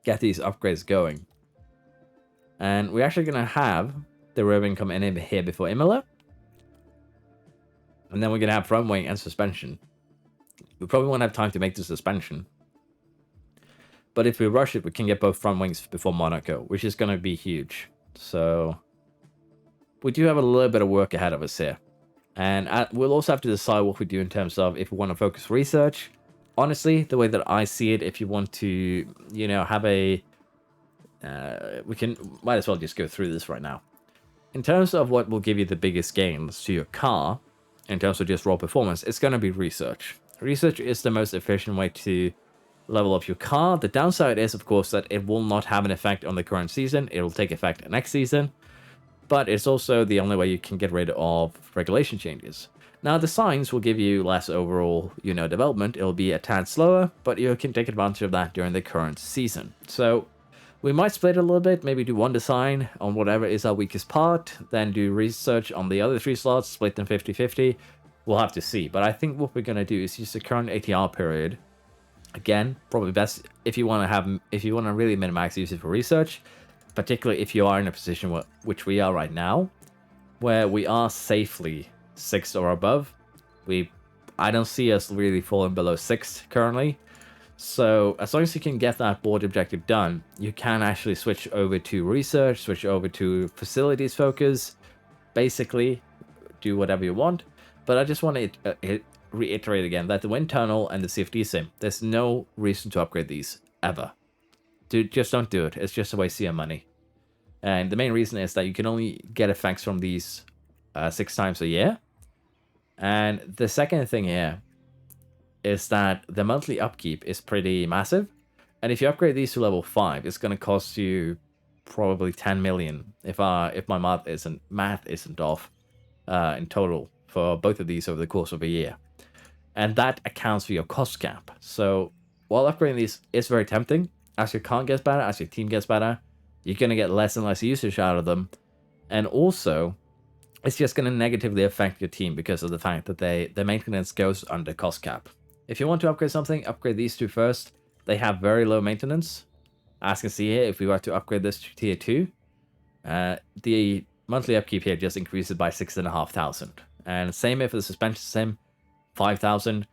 get these upgrades going. And we're actually going to have the rear wing come in here before Imola. And then we're going to have front wing and suspension. We probably won't have time to make the suspension. But if we rush it, we can get both front wings before Monaco, which is going to be huge. So we do have a little bit of work ahead of us here. And we'll also have to decide what we do in terms of if we want to focus research. Honestly, the way that I see it, if you want to, you know, have a... might as well just go through this right now. In terms of what will give you the biggest gains to your car, in terms of just raw performance, it's going to be research. Research is the most efficient way to level up your car. The downside is, of course, that it will not have an effect on the current season. It will take effect next season. But it's also the only way you can get rid of regulation changes. Now, the signs will give you less overall, you know, development. It'll be a tad slower, but you can take advantage of that during the current season. So we might split it a little bit, maybe do one design on whatever is our weakest part, then do research on the other 3 slots, split them 50-50. We'll have to see. But I think what we're going to do is use the current ATR period. Again, probably best if you want to really min-max, use it for research, particularly if you are in a position which we are right now, where we are safely 6th or above. I don't see us really falling below 6th currently. So as long as you can get that board objective done, you can actually switch over to research, switch over to facilities focus, basically do whatever you want. But I just want to reiterate again that the wind tunnel and the CFD sim, there's no reason to upgrade these ever. Just don't do it. It's just a waste of your money. And the main reason is that you can only get effects from these 6 times a year. And the second thing here is that the monthly upkeep is pretty massive. And if you upgrade these to level 5, it's going to cost you probably 10 million if my math isn't off in total for both of these over the course of a year. And that accounts for your cost cap. So while upgrading these is very tempting, as your car gets better, as your team gets better, you're going to get less and less usage out of them. And also, it's just going to negatively affect your team because of the fact that the maintenance goes under cost cap. If you want to upgrade something, upgrade these 2 first. They have very low maintenance. As you can see here, if we were to upgrade this to tier 2, the monthly upkeep here just increases by 6,500. And same if the suspension sim, 5,000.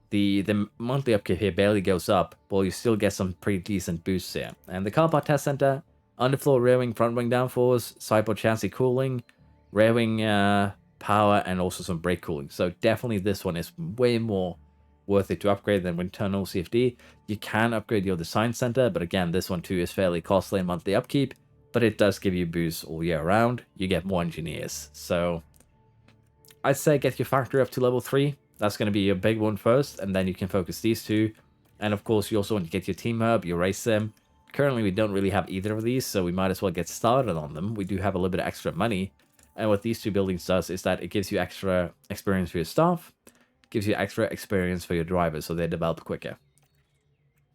The monthly upkeep here barely goes up, but you still get some pretty decent boosts here. And the car part test center, underfloor rear wing, front wing downforce, sideboard chassis cooling, rear wing power, and also some brake cooling. So definitely this one is way more worth it to upgrade than wind tunnel CFD. You can upgrade your design center, but again, this one too is fairly costly in monthly upkeep, but it does give you boosts all year round. You get more engineers. So I'd say get your factory up to level 3. That's going to be your big one first, and then you can focus these 2. And of course, you also want to get your team hub, your race sim, currently we don't really have either of these, so we might as well get started on them. We do have a little bit of extra money. And what these two buildings does is that it gives you extra experience for your staff, gives you extra experience for your drivers, so they develop quicker.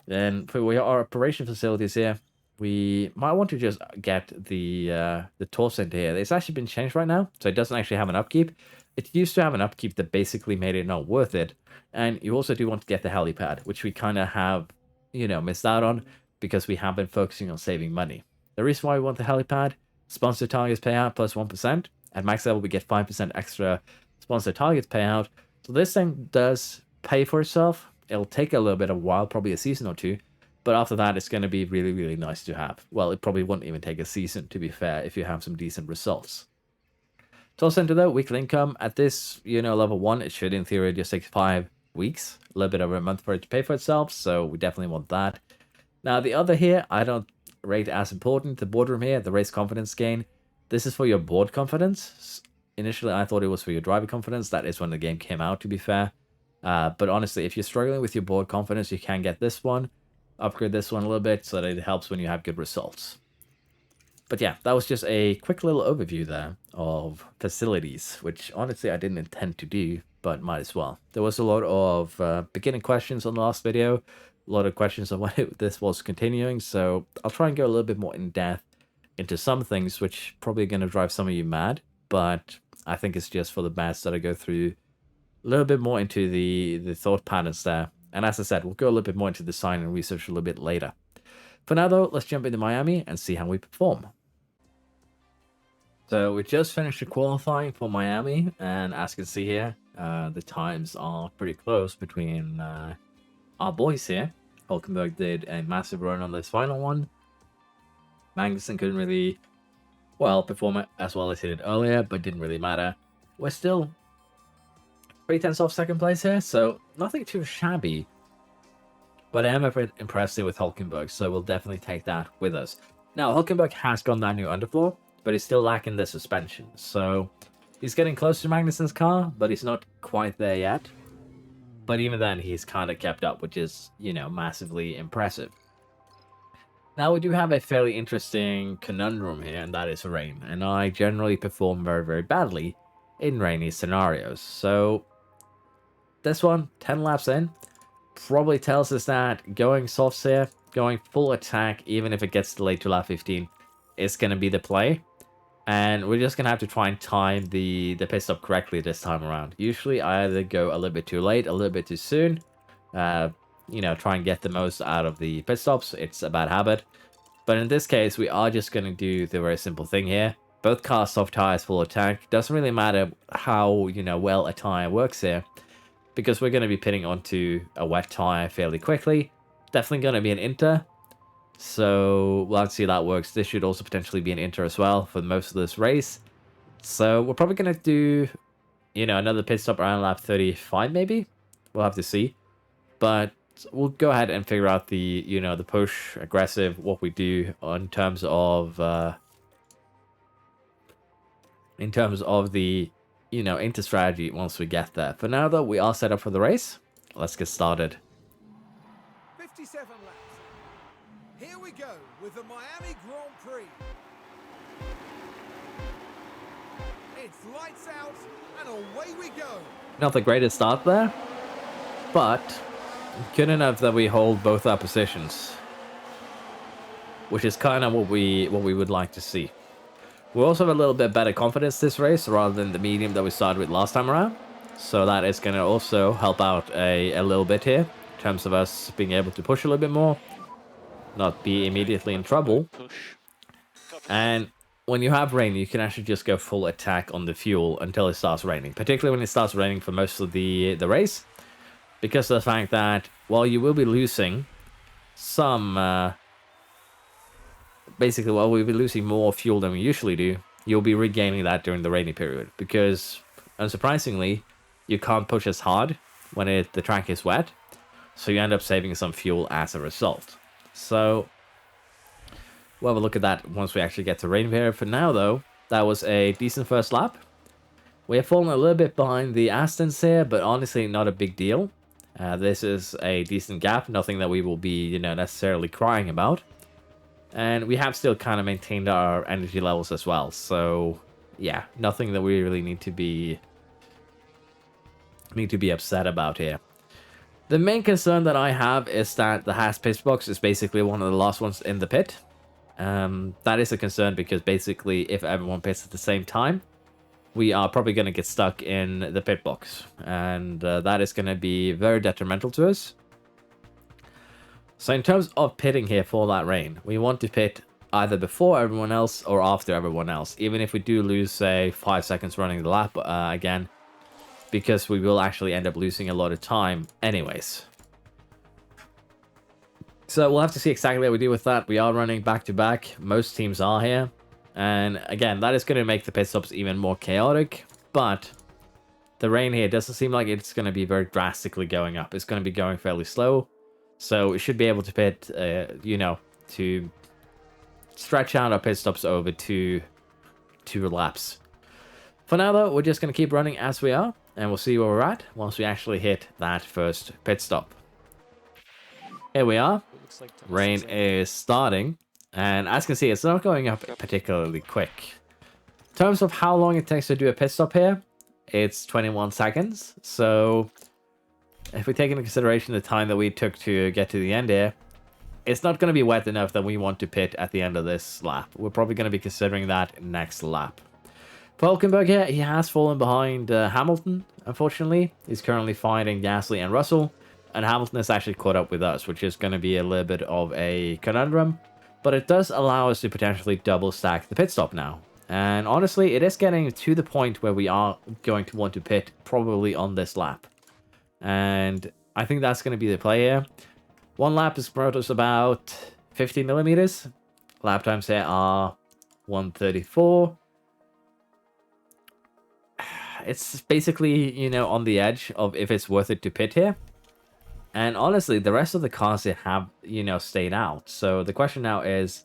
Then for our operation facilities here, we might want to just get the tour center here. It's actually been changed right now, so it doesn't actually have an upkeep. It used to have an upkeep that basically made it not worth it. And you also do want to get the helipad, which we kind of have, missed out on because we have been focusing on saving money. The reason why we want the helipad, sponsor targets payout plus 1%. At max level, we get 5% extra sponsor targets payout. So this thing does pay for itself. It'll take a little bit of a while, probably a season or two. But after that, it's going to be really, really nice to have. Well, it probably wouldn't even take a season, to be fair, if you have some decent results. Toll Center, though, weekly income. At this, level 1, it should, in theory, just take 5 weeks. A little bit over a month for it to pay for itself, so we definitely want that. Now, the other here, I don't rate as important. The boardroom here, the race confidence gain. This is for your board confidence. Initially, I thought it was for your driver confidence. That is when the game came out, to be fair. But honestly, if you're struggling with your board confidence, you can get this one. Upgrade this one a little bit so that it helps when you have good results. But yeah, that was just a quick little overview there of facilities, which honestly I didn't intend to do, but might as well. There was a lot of beginning questions on the last video, a lot of questions on when this was continuing, so I'll try and go a little bit more in depth into some things, which probably going to drive some of you mad, but I think it's just for the best that I go through a little bit more into the thought patterns there. And as I said, we'll go a little bit more into design and research a little bit later. For now, though, let's jump into Miami and see how we perform. So we just finished the qualifying for Miami, and as you can see here, the times are pretty close between our boys here. Hulkenberg did a massive run on this final one. Magnussen couldn't really, perform as well as he did earlier, but didn't really matter. We're still 3/10 off second place here, so nothing too shabby. But I am a bit impressed with Hulkenberg, so we'll definitely take that with us. Now, Hulkenberg has gone that new underfloor, but he's still lacking the suspension. So he's getting close to Magnussen's car, but he's not quite there yet. But even then, he's kind of kept up, which is, massively impressive. Now, we do have a fairly interesting conundrum here, and that is rain. And I generally perform very, very badly in rainy scenarios. So this one, 10 laps in, probably tells us that going softs here, going full attack, even if it gets delayed to lap 15, is going to be the play. And we're just going to have to try and time the pit stop correctly this time around. Usually I either go a little bit too late, a little bit too soon, try and get the most out of the pit stops. It's a bad habit. But in this case, we are just going to do the very simple thing here. Both cars soft tires, full attack. Doesn't really matter how, well a tire works here, because we're going to be pitting onto a wet tire fairly quickly. Definitely going to be an inter. So we'll have to see how that works. This should also potentially be an inter as well for most of this race. So we're probably going to do, another pit stop around lap 35 maybe. We'll have to see. But we'll go ahead and figure out the, the push, aggressive, what we do in terms of the, inter strategy once we get there. For now, though, we are set up for the race. Let's get started. 57 laps. Here we go with the Miami Grand Prix. It's lights out and away we go. Not the greatest start there, but good enough that we hold both our positions, which is kind of what we would like to see. We also have a little bit better confidence this race rather than the medium that we started with last time around. So that is going to also help out a little bit here in terms of us being able to push a little bit more, not be immediately in trouble. And when you have rain, you can actually just go full attack on the fuel until it starts raining, particularly when it starts raining for most of the race, because of the fact that while you will be losing some... basically, while we'll be losing more fuel than we usually do, you'll be regaining that during the rainy period. Because, unsurprisingly, you can't push as hard when the track is wet. So you end up saving some fuel as a result. So, we'll have a look at that once we actually get to rain period. For now, though, that was a decent first lap. We have fallen a little bit behind the Astons here, but honestly, not a big deal. This is a decent gap, nothing that we will be, necessarily crying about. And we have still kind of maintained our energy levels as well. So, yeah, nothing that we really need to be upset about here. The main concern that I have is that the Haas pit box is basically one of the last ones in the pit. That is a concern because basically if everyone pits at the same time, we are probably going to get stuck in the pit box. And that is going to be very detrimental to us. So in terms of pitting here for that rain, we want to pit either before everyone else or after everyone else. Even if we do lose, say, 5 seconds running the lap again. Because we will actually end up losing a lot of time anyways. So we'll have to see exactly what we do with that. We are running back-to-back. Most teams are here. And again, that is going to make the pit stops even more chaotic. But the rain here doesn't seem like it's going to be very drastically going up. It's going to be going fairly slow. So we should be able to pit, you know, to stretch out our pit stops over two laps. For now, though, we're just going to keep running as we are. And we'll see where we're at once we actually hit that first pit stop. Here we are. Rain is starting. And as you can see, it's not going up particularly quick. In terms of how long it takes to do a pit stop here, it's 21 seconds. So if we take into consideration the time that we took to get to the end here, it's not going to be wet enough that we want to pit at the end of this lap. We're probably going to be considering that next lap. Hulkenberg here, he has fallen behind Hamilton, unfortunately. He's currently fighting Gasly and Russell, and Hamilton has actually caught up with us, which is going to be a little bit of a conundrum, but it does allow us to potentially double stack the pit stop now. And honestly, it is getting to the point where we are going to want to pit probably on this lap. And I think that's going to be the play here. One lap is brought us about 50 millimeters. Lap times here are 134. It's basically, you know, on the edge of if it's worth it to pit here. And honestly, the rest of the cars here have, you know, stayed out. So the question now is,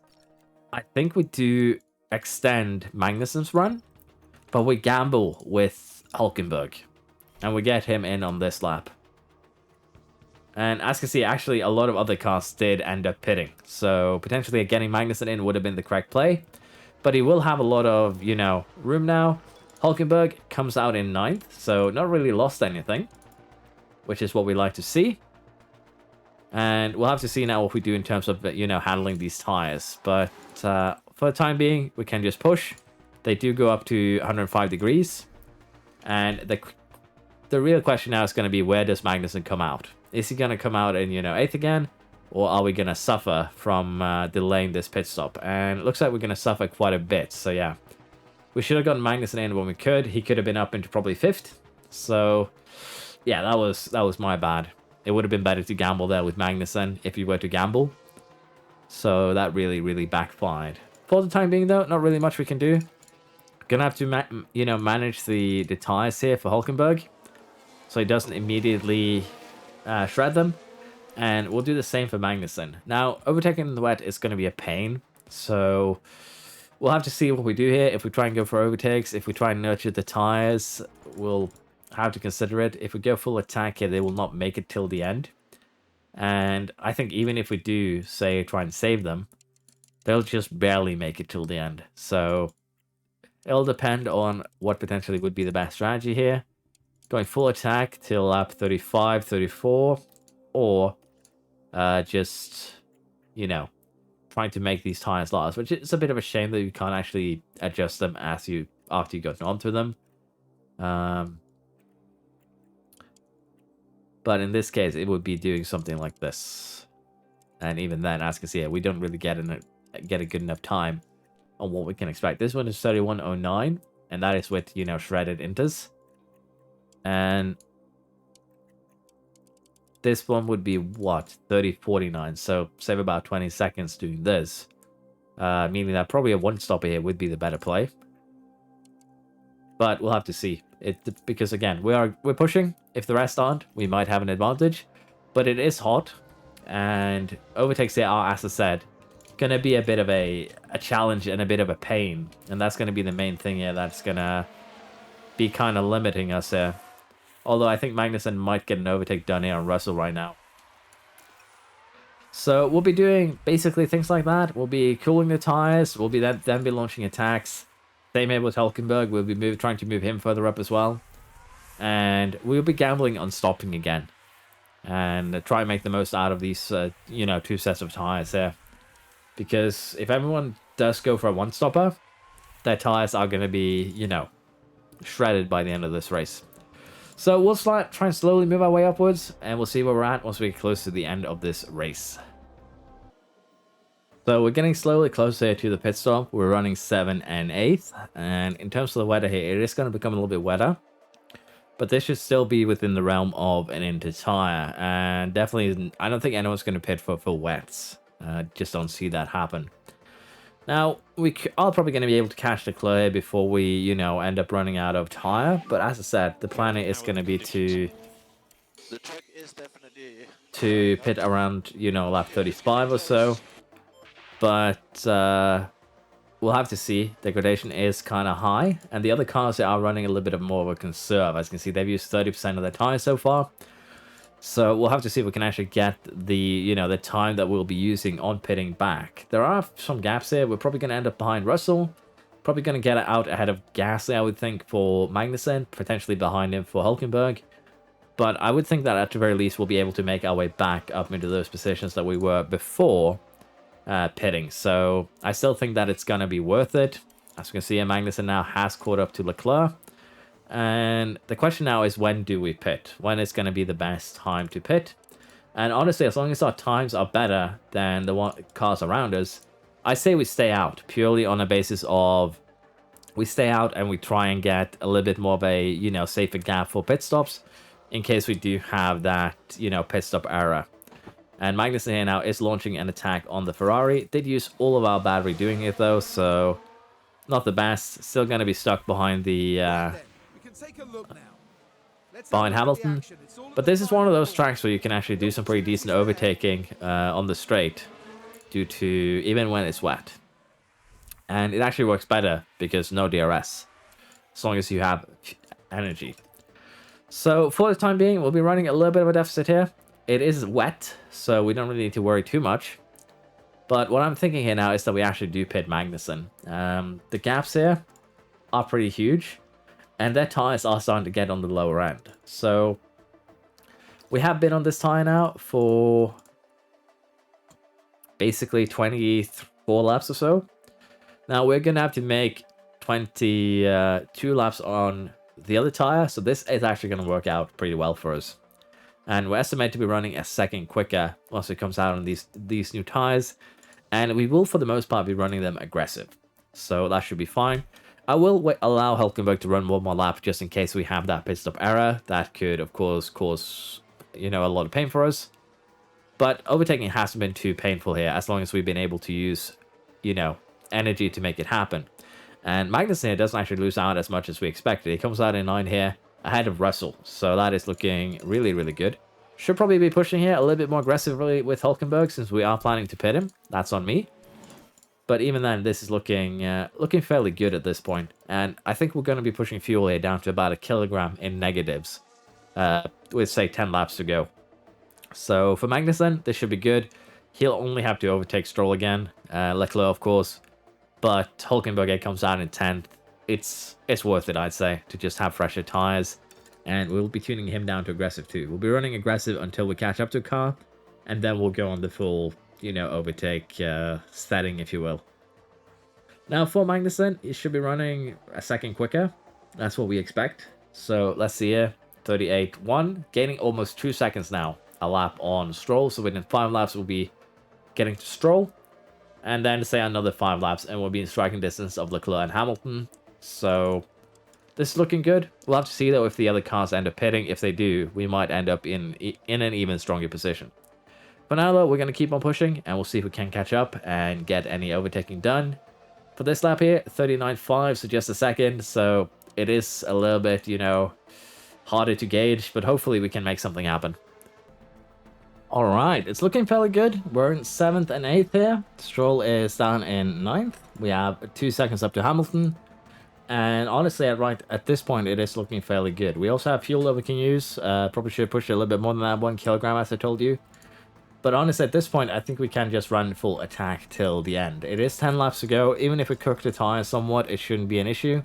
I think we do extend Magnussen's run, but we gamble with Hulkenberg. And we get him in on this lap. And as you can see, actually, a lot of other cars did end up pitting. So potentially getting Magnussen in would have been the correct play. But he will have a lot of, you know, room now. Hulkenberg comes out in 9th, so not really lost anything, which is what we like to see. And we'll have to see now what we do in terms of, you know, handling these tires. But for the time being, we can just push. They do go up to 105 degrees. And the real question now is going to be, where does Magnussen come out? Is he going to come out in, you know, 8th again? Or are we going to suffer from delaying this pit stop? And it looks like we're going to suffer quite a bit, so yeah. We should have gotten Magnussen in when we could. He could have been up into probably 5th. So, yeah, that was my bad. It would have been better to gamble there with Magnussen if you were to gamble. So that really, really backfired. For the time being, though, not really much we can do. Gonna have to, you know, manage the tires here for Hulkenberg, so he doesn't immediately shred them. And we'll do the same for Magnussen. Now, overtaking in the wet is going to be a pain. So we'll have to see what we do here. If we try and go for overtakes, if we try and nurture the tires, we'll have to consider it. If we go full attack here, they will not make it till the end. And I think even if we do, say, try and save them, they'll just barely make it till the end. So it'll depend on what potentially would be the best strategy here. Going full attack till lap 35, 34, or just, you know, trying to make these tires last, which is a bit of a shame that you can't actually adjust them after you got onto them. But in this case, it would be doing something like this. And even then, as you can see, we don't really get a good enough time on what we can expect. This one is 31.09, and that is with, you know, shredded inters. And this one would be, what, 30.49, so save about 20 seconds doing this. Meaning that probably a one-stopper here would be the better play. But we'll have to see. Because, again, we're pushing. If the rest aren't, we might have an advantage. But it is hot, and overtakes there are, as I said, going to be a bit of a challenge and a bit of a pain. And that's going to be the main thing here that's going to be kind of limiting us here. Although I think Magnussen might get an overtake done here on Russell right now. So we'll be doing basically things like that. We'll be cooling the tires. We'll be then be launching attacks. Same here with Hulkenberg. We'll be trying to move him further up as well. And we'll be gambling on stopping again. And try and make the most out of these, you know, 2 sets of tires here. Because if everyone does go for a one-stopper, their tires are going to be, you know, shredded by the end of this race. So we'll try and slowly move our way upwards, and we'll see where we're at once we get close to the end of this race. So we're getting slowly closer to the pit stop. We're running 7 and 8th, and in terms of the weather here, it is going to become a little bit wetter. But this should still be within the realm of an inter tire, and definitely, I don't think anyone's going to pit for wets. Just don't see that happen. Now, we are probably going to be able to catch the clear before we, you know, end up running out of tire. But as I said, the plan is going to be to pit around, you know, lap 35 or so. But we'll have to see. Degradation is kind of high, and the other cars are running a little bit of more of a conserve. As you can see, they've used 30% of their tires so far. So we'll have to see if we can actually get the, you know, the time that we'll be using on pitting back. There are some gaps here. We're probably going to end up behind Russell. Probably going to get it out ahead of Gasly, I would think, for Magnussen. Potentially behind him for Hulkenberg. But I would think that at the very least we'll be able to make our way back up into those positions that we were before pitting. So I still think that it's going to be worth it. As you can see, Magnussen now has caught up to Leclerc. And the question now is, when do we pit? When is going to be the best time to pit? And honestly, as long as our times are better than the cars around us, I say we stay out, purely on a basis of we stay out and we try and get a little bit more of a, you know, safer gap for pit stops in case we do have that, you know, pit stop error. And Magnussen here now is launching an attack on the Ferrari. Did use all of our battery doing it though, so not the best. Still going to be stuck behind the behind Hamilton. But this is one of those tracks where you can actually do some pretty decent overtaking on the straight due to even when it's wet. And it actually works better because no DRS, as long as you have energy. So for the time being, we'll be running a little bit of a deficit here. It is wet, so we don't really need to worry too much. But what I'm thinking here now is that we actually do pit Magnussen. The gaps here are pretty huge, and their tires are starting to get on the lower end. So we have been on this tire now for basically 24 laps or so. Now we're going to have to make 22 laps on the other tire, so this is actually going to work out pretty well for us. And we're estimated to be running a second quicker once it comes out on these new tires. And we will, for the most part, be running them aggressive. So that should be fine. I will allow Hulkenberg to run one more lap just in case we have that pit stop error. That could, of course, cause, you know, a lot of pain for us. But overtaking hasn't been too painful here, as long as we've been able to use, you know, energy to make it happen. And Magnussen here doesn't actually lose out as much as we expected. He comes out in 9 here, ahead of Russell. So that is looking really, really good. Should probably be pushing here a little bit more aggressively with Hulkenberg, since we are planning to pit him. That's on me. But even then, this is looking fairly good at this point. And I think we're going to be pushing fuel here down to about 1 kilogram in negatives, with, say, 10 laps to go. So for Magnussen, this should be good. He'll only have to overtake Stroll again. Leclerc, of course. But Hulkenberg comes out in 10th. It's worth it, I'd say, to just have fresher tires. And we'll be tuning him down to aggressive too. We'll be running aggressive until we catch up to a car. And then we'll go on the full, you know, overtake setting, if you will. Now for Magnussen, he should be running a second quicker. That's what we expect. So let's see here. 38.1. Gaining almost 2 seconds now. A lap on Stroll. So within 5 laps, we'll be getting to Stroll. And then say another 5 laps, and we'll be in striking distance of Leclerc and Hamilton. So this is looking good. We'll have to see, though, if the other cars end up pitting. If they do, we might end up in an even stronger position. For now, though, we're going to keep on pushing, and we'll see if we can catch up and get any overtaking done. For this lap here, 39.5, so just a second. So it is a little bit, you know, harder to gauge, but hopefully we can make something happen. All right, it's looking fairly good. We're in 7th and 8th here. Stroll is down in 9th. We have 2 seconds up to Hamilton. And honestly, at this point, it is looking fairly good. We also have fuel that we can use. Probably should push it a little bit more than that 1 kilogram, as I told you. But honestly, at this point, I think we can just run full attack till the end. It is 10 laps to go. Even if we cook the tires somewhat, it shouldn't be an issue.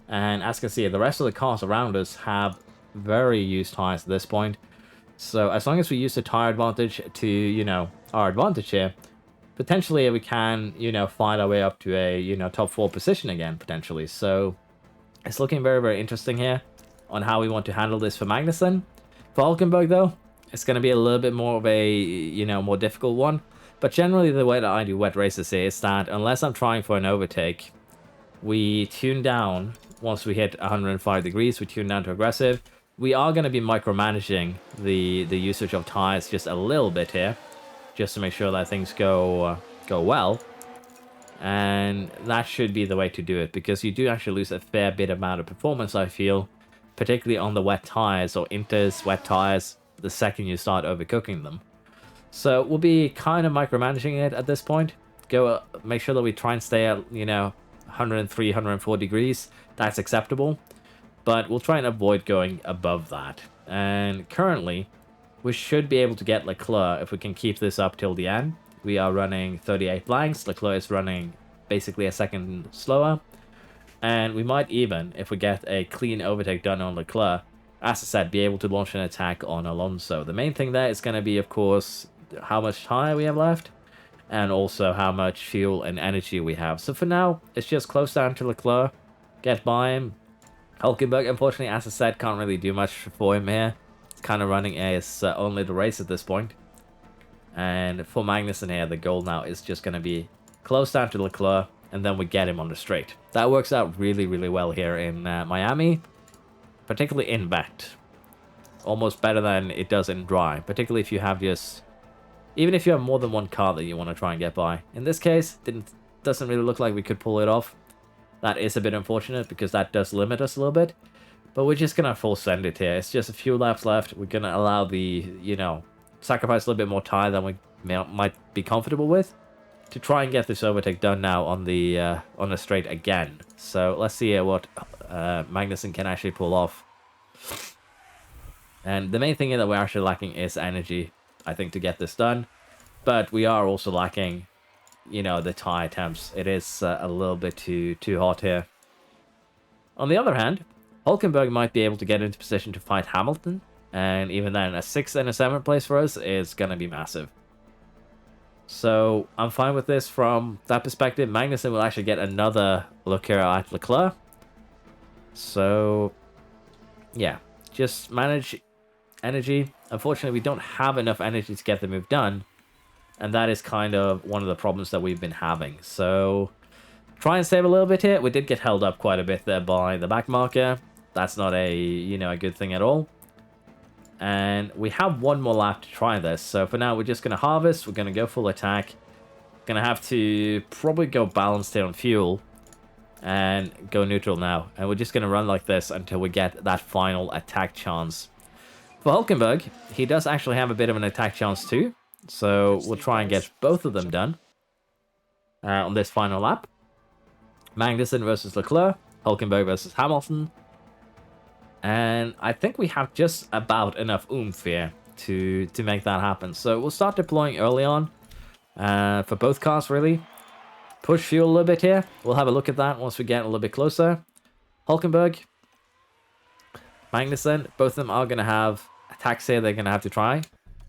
And as you can see, the rest of the cars around us have very used tires at this point. So as long as we use the tire advantage to, you know, our advantage here, potentially we can, you know, find our way up to a, you know, top 4 position again, potentially. So it's looking very, very interesting here on how we want to handle this for Magnussen. For Hulkenberg, though, it's going to be a little bit more of a, you know, more difficult one. But generally, the way that I do wet races here is that unless I'm trying for an overtake, we tune down. Once we hit 105 degrees, we tune down to aggressive. We are going to be micromanaging the usage of tires just a little bit here, just to make sure that things go well. And that should be the way to do it, because you do actually lose a fair bit amount of performance, I feel, particularly on the wet tires or inters, wet tires, the second you start overcooking them. So we'll be kind of micromanaging it at this point. Make sure that we try and stay at, you know, 103, 104 degrees. That's acceptable. But we'll try and avoid going above that. And currently, we should be able to get Leclerc if we can keep this up till the end. We are running 38 blanks. Leclerc is running basically a second slower. And we might even, if we get a clean overtake done on Leclerc, as I said, be able to launch an attack on Alonso. The main thing there is going to be, of course, how much tire we have left, and also how much fuel and energy we have. So for now, it's just close down to Leclerc, get by him. Hulkenberg, unfortunately, as I said, can't really do much for him here. It's kind of running as only the race at this point. And for Magnussen here, the goal now is just going to be close down to Leclerc, and then we get him on the straight. That works out really, really well here in Miami, particularly in wet. Almost better than it does in dry, particularly if you have just... Even if you have more than one car that you want to try and get by. In this case, doesn't really look like we could pull it off. That is a bit unfortunate, because that does limit us a little bit. But we're just going to full send it here. It's just a few laps left. We're going to allow the, you know, sacrifice a little bit more tire than we might be comfortable with, to try and get this overtake done now on the straight again. So let's see what Magnussen can actually pull off. And the main thing that we're actually lacking is energy, I think, to get this done. But we are also lacking, you know, the tire temps. It is a little bit too hot here. On the other hand, Hulkenberg might be able to get into position to fight Hamilton. And even then, a 6th and a 7th place for us is going to be massive. So I'm fine with this from that perspective. Magnussen will actually get another look here at Leclerc. So, yeah, just manage energy. Unfortunately, we don't have enough energy to get the move done. And that is kind of one of the problems that we've been having. So, try and save a little bit here. We did get held up quite a bit there by the back marker. That's not a, you know, a good thing at all. And we have one more lap to try this. So for now, we're just going to harvest. We're going to go full attack. Going to have to probably go balanced here on fuel. And go neutral now. And we're just going to run like this until we get that final attack chance. For Hulkenberg, he does actually have a bit of an attack chance too. So we'll try and get both of them done on this final lap. Magnussen versus Leclerc. Hulkenberg versus Hamilton. And I think we have just about enough oomph here to make that happen. So we'll start deploying early on for both cars, really. Push fuel a little bit here. We'll have a look at that once we get a little bit closer. Hulkenberg, Magnussen, both of them are going to have attacks here they're going to have to try.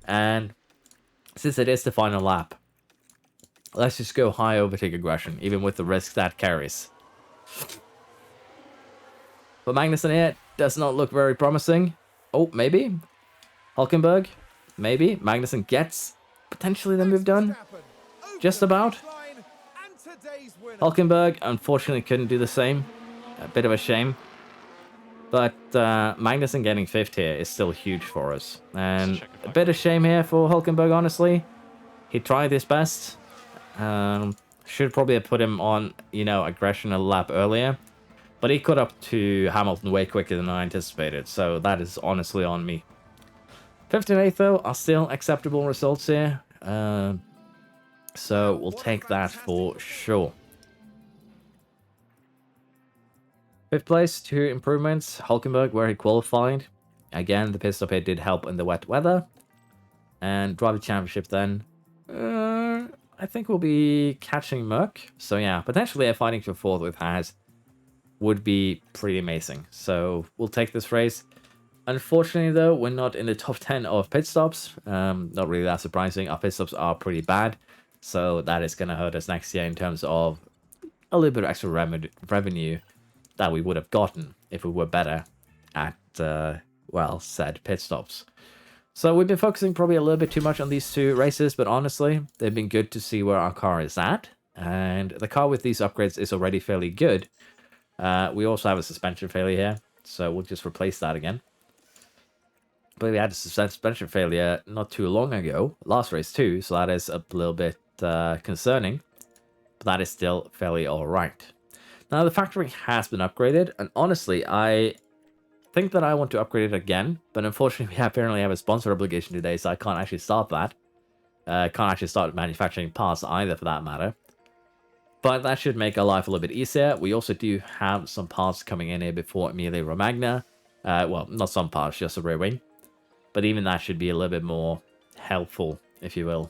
And since it is the final lap, let's just go high overtake aggression, even with the risk that carries. But Magnussen here does not look very promising. Oh, maybe. Hulkenberg, maybe. Magnussen gets potentially the move done. Just about. Hulkenberg, unfortunately, couldn't do the same. A bit of a shame. But Magnussen getting 5th here is still huge for us. And a bit of shame here for Hulkenberg, honestly. He tried his best. Should probably have put him on, you know, aggression a lap earlier. But he caught up to Hamilton way quicker than I anticipated, so that is honestly on me. 5th and 8th, though, are still acceptable results here. So we'll take that for sure. 5th place, 2 improvements. Hulkenberg, where he qualified. Again, the pit stop here did help in the wet weather. and driver championship then. I think we'll be catching Merc. So yeah, potentially fighting for 4th with Haas would be pretty amazing. So we'll take this race. Unfortunately, though, we're not in the top 10 of pit stops. Not really that surprising. Our pit stops are pretty bad. So that is going to hurt us next year in terms of a little bit of extra revenue that we would have gotten if we were better at, well, said pit stops. So we've been focusing probably a little bit too much on these 2 races, but honestly, they've been good to see where our car is at. And the car with these upgrades is already fairly good. We also have a suspension failure here, so we'll just replace that again. But we had a suspension failure not too long ago, last race too, so that is a little bit concerning. But that is still fairly alright. Now the factory has been upgraded, and honestly, I think that I want to upgrade it again, but unfortunately we apparently have a sponsor obligation today, so I can't actually start that. Can't actually start manufacturing parts either, for that matter. But that should make our life a little bit easier. We also do have some parts coming in here before Emilia Romagna. Well, not some parts, just a rear wing. But even that should be a little bit more helpful, if you will.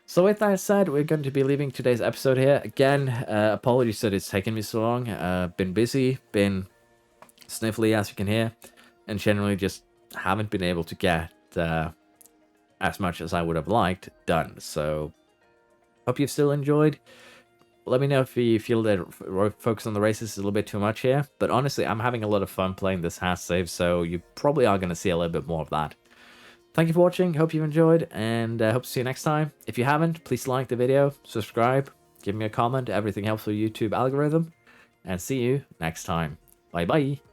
So with that said, we're going to be leaving today's episode here. Again, apologies that it's taken me so long. Been busy, been sniffly, as you can hear, and generally just haven't been able to get as much as I would have liked done. So hope you've still enjoyed. Let me know if you feel that focus on the races is a little bit too much here. But honestly, I'm having a lot of fun playing this Haas save, so you probably are going to see a little bit more of that. Thank you for watching, hope you enjoyed, and hope to see you next time. If you haven't, please like the video, subscribe, give me a comment, everything helps with the YouTube algorithm, and see you next time. Bye bye.